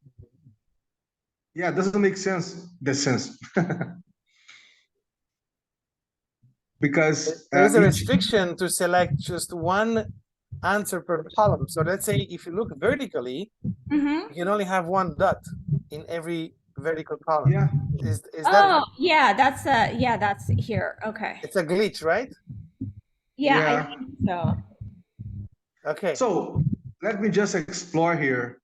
Yeah, it doesn't make sense. The sense. Because there's a restriction to select just one answer per column. So let's say if you look vertically, you can only have one dot in every vertical column. Yeah. Is that? Yeah, that's here. Okay. It's a glitch, right? Yeah, I think so. Okay. So let me just explore here.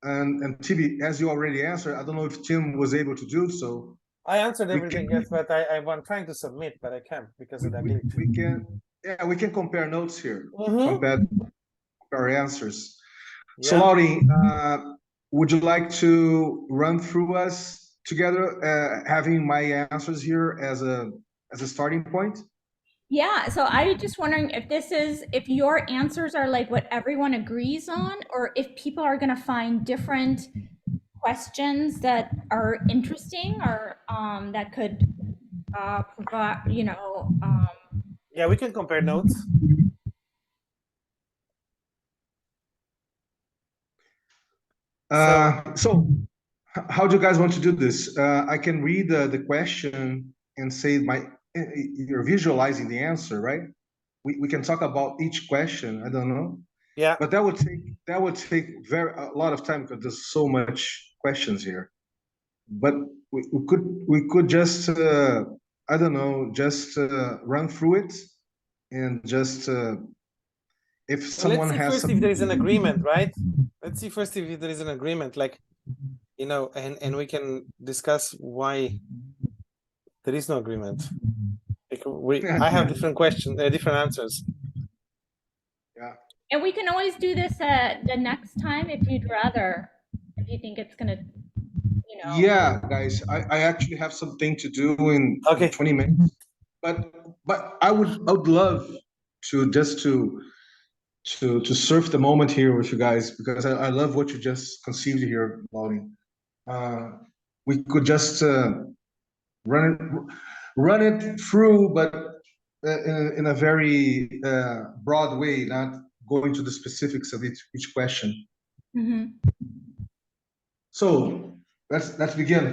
And Tibi, as you already answered, I don't know if Tim was able to do so. I answered everything, yes, but I'm trying to submit, but I can't because of that glitch. Yeah, we can compare notes here, Mhm. compare answers. So, Yeah. Laurie, would you like to run through us together, having my answers here as a starting point? Yeah, so I just wondering if your answers are like what everyone agrees on, or if people are gonna find different questions that are interesting or that could provide, Yeah, we can compare notes. So So, how do you guys want to do this? I can read the question and say you're visualizing the answer, right? We can talk about each question. I don't know, yeah, but that would take a lot of time because there's so much questions here. But we could just I don't know, just run through it and just if well, let's someone see has first if there is an some. agreement, right? Let's see first if there is an agreement, like, and we can discuss why there is no agreement. Like I have different questions, different answers. Yeah. and we can always do this the next time if you'd rather, if you think it's gonna, you know. Yeah, guys, I actually have something to do in Okay. 20 minutes, but I would love to just to surf the moment here with you guys because I love what you just conceived here, Laurie. Uh, we could just run it run it through, but in a very broad way, not going to the specifics of each question. Mhm. So let's begin.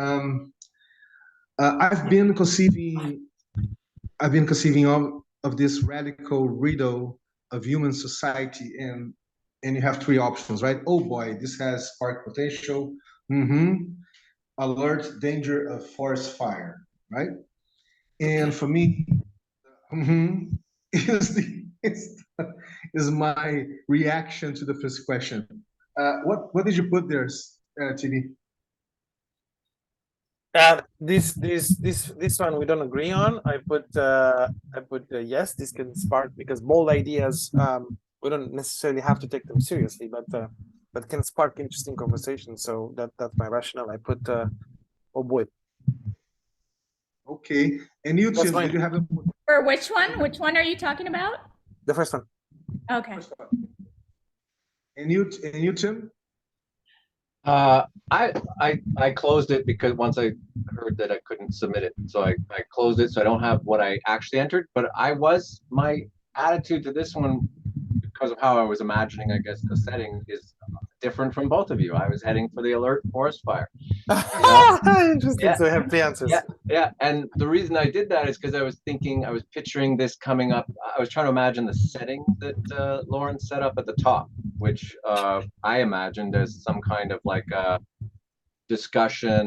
Um, I've been conceiving of this radical riddle of human society, and you have three options, right? Oh boy, this has spark potential. Alert danger of forest fire, right? And for me, is is my reaction to the first question. What did you put there, TV? This one we don't agree on. I put yes, this can spark because bold ideas. We don't necessarily have to take them seriously, but can spark interesting conversations. So that's my rationale. I put oh boy, Okay, and you, that's Tim, did fine. you have a For which one? Which one are you talking about? The first one. Okay. and you, Tim? Uh, I closed it because once I heard that I couldn't submit it, so I closed it, so I don't have what I actually entered. But my attitude to this one, because of how I was imagining, I guess the setting is different from both of you. I was heading for the alert forest fire. You know? Interesting. Yeah, So we have three answers. yeah. And the reason I did that is because I was picturing this coming up. I was trying to imagine the setting that Lauren set up at the top, which I imagined as some kind of like a discussion.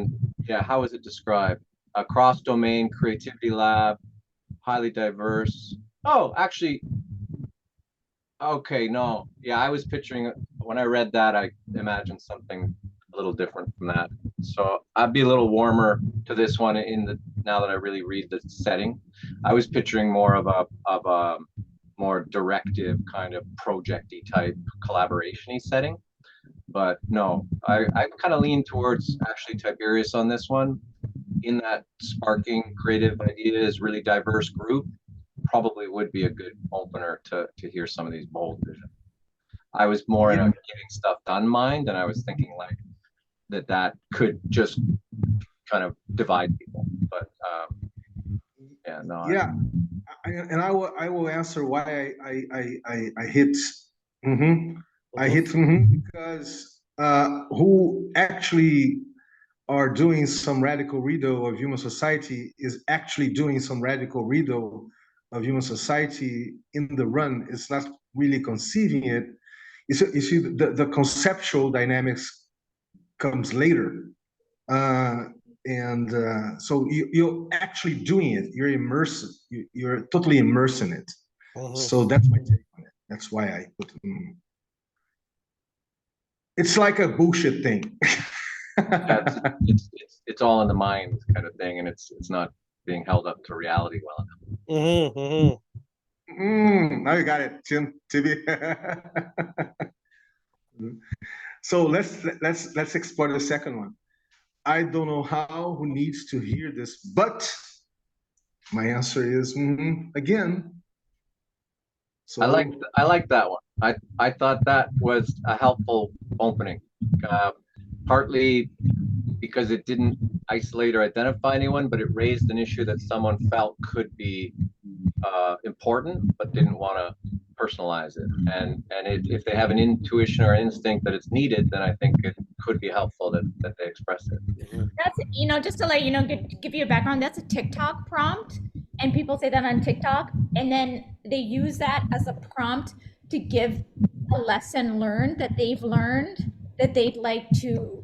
Yeah, how is it described? A cross-domain creativity lab, highly diverse. Oh, actually, okay, no. Yeah, I was picturing when I read that, I imagined something a little different from that. So I'd be a little warmer to this one now that I really read the setting. I was picturing more of a more directive kind of projecty type collaboration-y setting. But no, I kind of lean towards actually Tiberius on this one, in that sparking creative ideas, really diverse group. Probably would be a good opener to hear some of these bold visions. I was more in a getting stuff done mind, and I was thinking like that could just kind of divide people. But yeah, no. Yeah, and I will answer why I hit. I hit because who actually are doing some radical redo of human society is actually doing some radical redo of human society in the run. It's not really conceiving it. You see the conceptual dynamics comes later. And so you're actually doing it. You're immersed. You're totally immersed in it. So that's my take on it. That's why I put. It's like a bullshit thing. Yeah, it's all in the mind kind of thing, and it's not being held up to reality well enough. Now you got it, Tim, Tibi. So let's explore the second one. I don't know how, who needs to hear this, but my answer is again. So I like that one. I thought that was a helpful opening, partly because it didn't isolate or identify anyone, but it raised an issue that someone felt could be important, but didn't want to personalize it. And if they have an intuition or instinct that it's needed, then I think it could be helpful that they express it. That's, just to let you know, give you a background, that's a TikTok prompt. And people say that on TikTok. And then they use that as a prompt to give a lesson learned that they've learned that they'd like to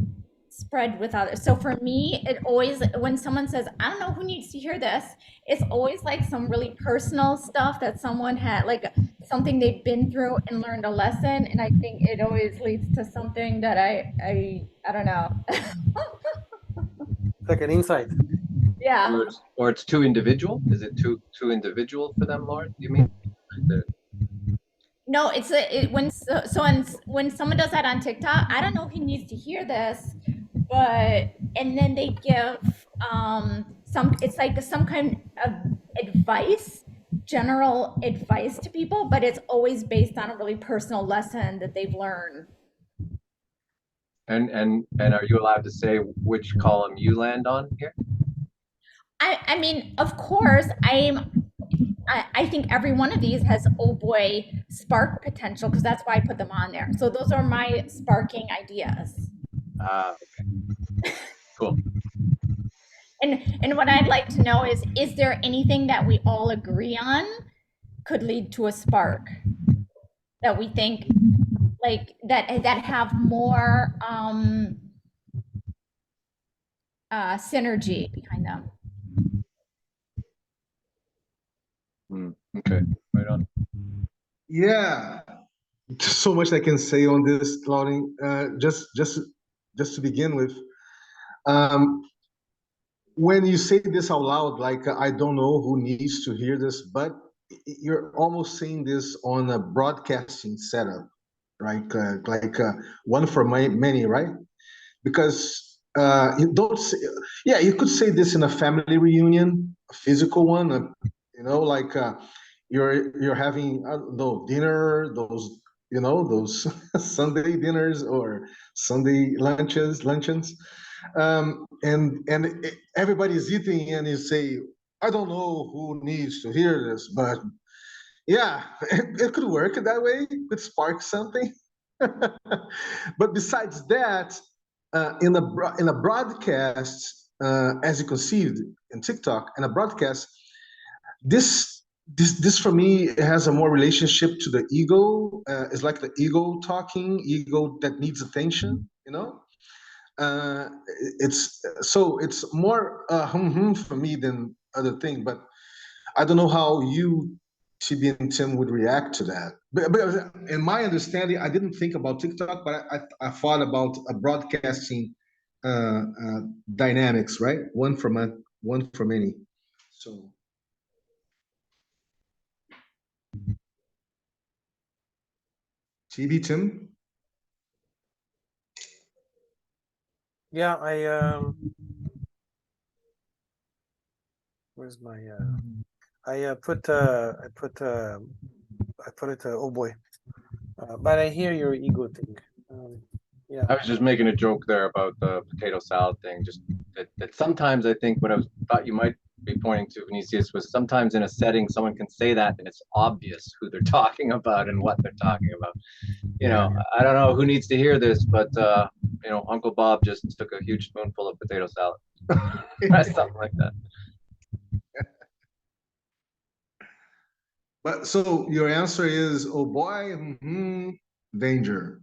spread with others. So for me, it always, when someone says, I don't know who needs to hear this, it's always like some really personal stuff that someone had, like something they've been through and learned a lesson. And I think it always leads to something that I don't know. Like an insight. Yeah. Or it's too individual. Is it too individual for them, Lauren? You mean? No, it's when someone does that on TikTok, I don't know who needs to hear this, but and then they give it's like some kind of advice, general advice to people, but it's always based on a really personal lesson that they've learned. And are you allowed to say which column you land on here? I mean, of course, I think every one of these has, oh boy, spark potential, because that's why I put them on there. So those are my sparking ideas. Okay. Cool. And what I'd like to know is there anything that we all agree on could lead to a spark that we think like that have more synergy behind them? Okay, right on. Yeah, so much I can say on this, Claudine. Just to begin with, when you say this out loud, like I don't know who needs to hear this, but you're almost saying this on a broadcasting setup, right? One for many, right? Because you don't say, yeah, you could say this in a family reunion, a physical one, like you're having, I don't know, dinner, those those Sunday dinners or Sunday luncheons, and everybody's eating and you say, I don't know who needs to hear this, but yeah, it could work that way. It could spark something. But besides that, in a broadcast, as you conceived in TikTok, in a broadcast, this for me has a more relationship to the ego. It's like the ego talking, ego that needs attention. It's more for me than other thing. But I don't know how you, TB and Tim, would react to that. But in my understanding, I didn't think about TikTok, but I thought about a broadcasting dynamics, right? One for many. So. TB, Tim? Yeah, where's my I put it oh boy, but I hear your ego thing. Yeah, I was just making a joke there about the potato salad thing. Just that sometimes I think what I thought you might be pointing to, Vinicius, was sometimes in a setting someone can say that and it's obvious who they're talking about and what they're talking about. I don't know who needs to hear this, but Uncle Bob just took a huge spoonful of potato salad. Something like that. But so your answer is, oh boy, danger.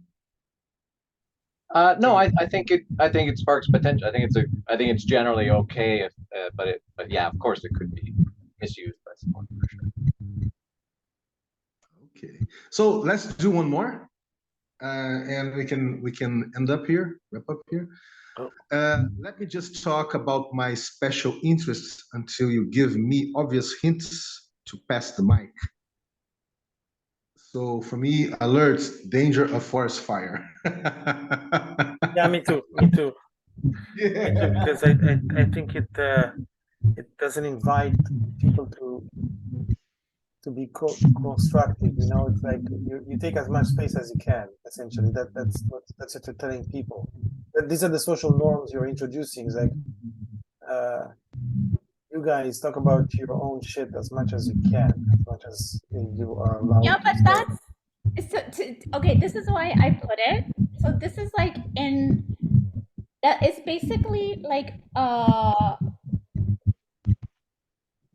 No, I think it sparks potential. I think it's generally okay, but yeah, of course it could be misused by someone for sure. Okay, so let's do one more, and we can end up here, wrap up here. Let me just talk about my special interests until you give me obvious hints to pass the mic. So for me, alerts, danger of forest fire. Yeah, me too. Me too. Me too, because I think it doesn't invite people to be constructive. You know, it's like you take as much space as you can. Essentially, that's what you're telling people. That these are the social norms you're introducing. It's like, you guys talk about your own shit as much as you can, as much as you are allowed. Yeah, to but say. that's okay. This is why I put it. So this is like in that it's basically like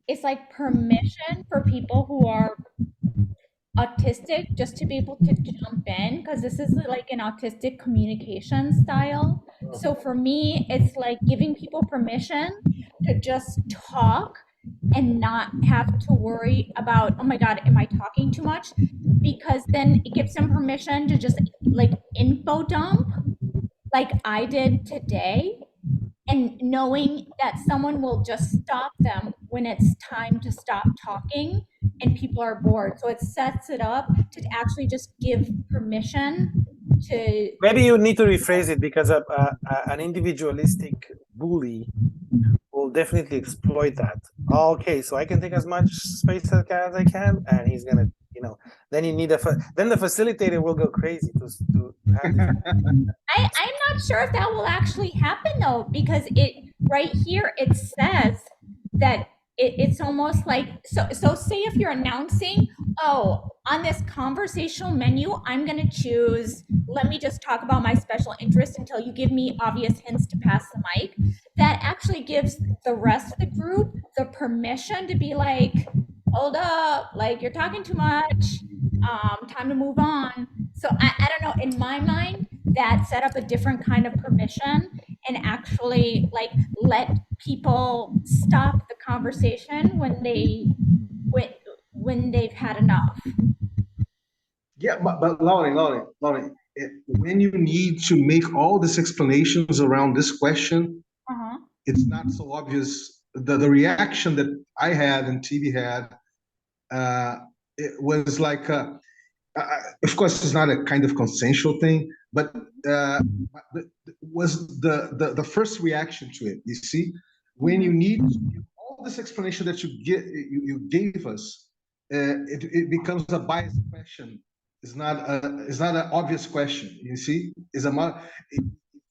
it's like permission for people who are autistic just to be able to jump in because this is like an autistic communication style. So for me, it's like giving people permission to just talk and not have to worry about, oh my God, am I talking too much? Because then it gives them permission to just like info dump like I did today, and knowing that someone will just stop them when it's time to stop talking and people are bored. So it sets it up to actually just give permission to. Maybe you need to rephrase it because an individualistic bully will definitely exploit that. Okay, so I can take as much space as I can, and he's gonna, then you need then the facilitator will go crazy to have this. I'm not sure if that will actually happen though, because it right here it says that it's almost like so say if you're announcing, oh, on this conversational menu I'm going to choose, let me just talk about my special interest until you give me obvious hints to pass the mic. That actually gives the rest of the group the permission to be like, hold up, like you're talking too much, time to move on. So I don't know, in my mind that set up a different kind of permission and actually like let people stop the conversation when they've had enough. Yeah, but Lauren, when you need to make all these explanations around this question, it's not so obvious. The reaction that I had and TV had, it was like, of course, it's not a kind of consensual thing, but was the first reaction to it. You see, when you need all this explanation that you gave us, it becomes a biased question. It's not an obvious question. You see,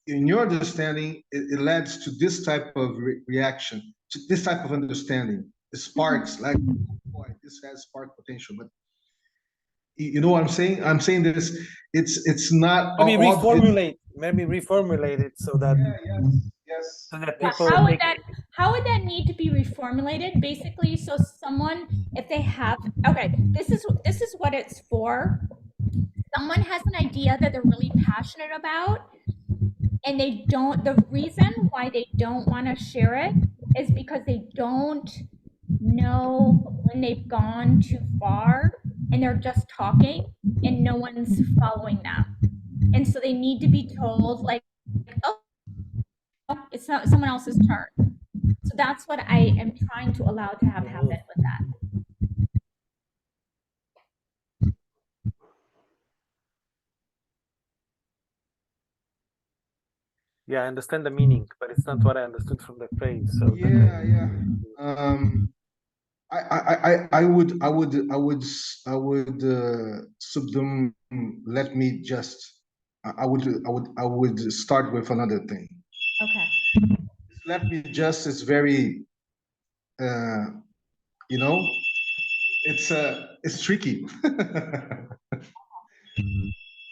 in your understanding, it leads to this type of reaction, to this type of understanding. It sparks like, oh boy, this has spark potential, but you know what I'm saying? I'm saying this. It's not. Maybe reformulate it so that. Yes. So that people. How would that need to be reformulated? Basically, so someone, if they have, okay, this is what it's for. Someone has an idea that they're really passionate about, and the reason why they don't want to share it is because they don't know when they've gone too far and they're just talking and no one's following them. And so they need to be told, like, oh, it's not someone else's turn. So that's what I am trying to allow to have happen with that. Yeah, I understand the meaning, but it's not what I understood from the phrase. So yeah. I would subdum. Let me just. I would start with another thing. Okay. Let me just is very, it's tricky.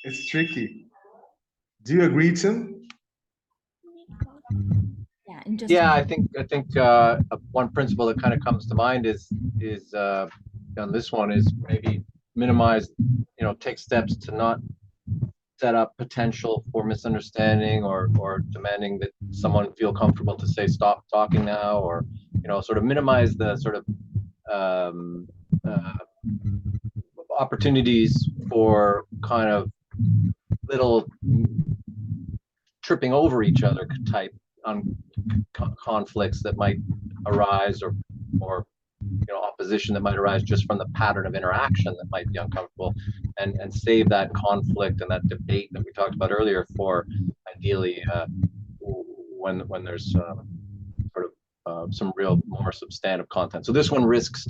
It's tricky. Do you agree, Tim? Yeah, and just Yeah, I think one principle that kind of comes to mind is on this one is maybe minimize, take steps to not set up potential for misunderstanding or demanding that someone feel comfortable to say stop talking now, or sort of minimize the sort of opportunities for kind of little tripping over each other type on conflicts that might arise or opposition that might arise just from the pattern of interaction that might be uncomfortable, and save that conflict and that debate that we talked about earlier for ideally when there's sort of some real more substantive content. So this one risks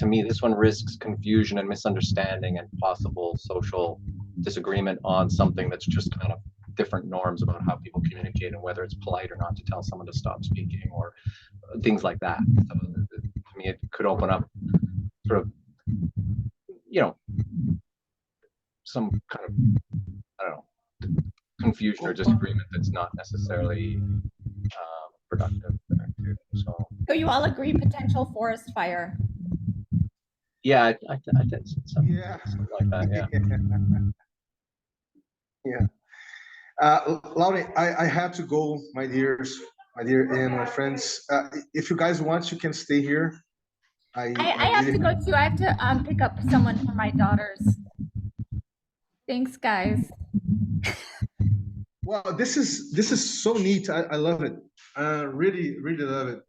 confusion and misunderstanding and possible social disagreement on something that's just kind of different norms about how people communicate and whether it's polite or not to tell someone to stop speaking or things like that. So to me, it could open up sort of, some kind of, I don't know, confusion or disagreement that's not necessarily productive. So you all agree potential forest fire? Yeah, I think something like that. Yeah. Lauri, I had to go, my dear and my friends. If you guys want, you can stay here. I have to go too. I have to pick up someone for my daughters. Thanks, guys. Wow, this is so neat. I love it. Really love it.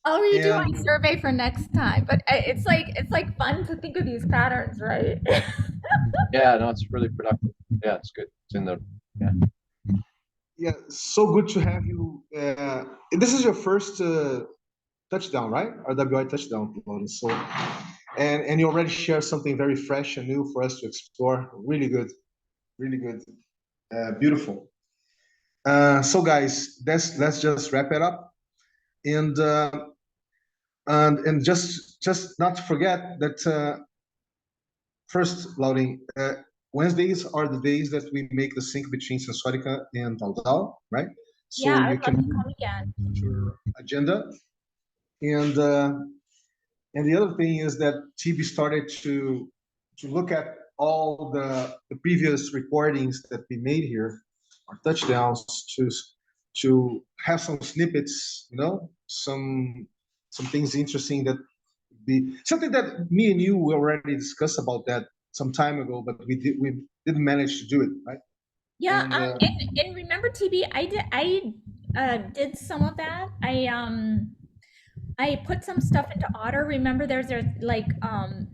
I'll redo my survey for next time. But it's like fun to think of these patterns, right? Yeah, no, it's really productive. Yeah, it's good. It's in the Yeah, so good to have you. This is your first touchdown, right? RWI touchdown, Lauri. So, and you already shared something very fresh and new for us to explore. Really good, beautiful. So guys, let's just wrap it up, and just not to forget that first, Lauri, Wednesdays are the days that we make the sync between Sensorica and Valdal, right? So yeah, you can come again. your agenda, and the other thing is that TB started to look at all the previous recordings that we made here, our touchdowns, to have some snippets, some things interesting that be something that me and you already discussed about that some time ago, but we didn't manage to do it, right? Yeah, and remember, TB, I did some of that. I put some stuff into Otter. Remember, there's like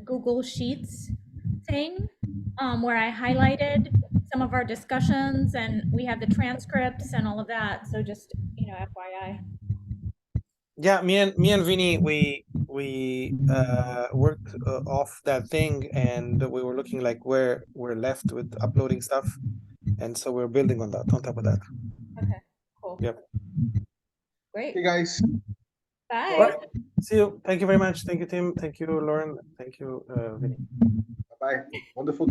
Google Sheets thing where I highlighted some of our discussions, and we have the transcripts and all of that. So just FYI. Yeah, me and Vinny, we worked off that thing, and we were looking like where we're left with uploading stuff, and so we're building on that, on top of that. Okay, cool. Yep. Great. Hey guys. Bye. All right. See you. Thank you very much. Thank you, Tim. Thank you, Lauren. Thank you, Vinny. Bye. Wonderful.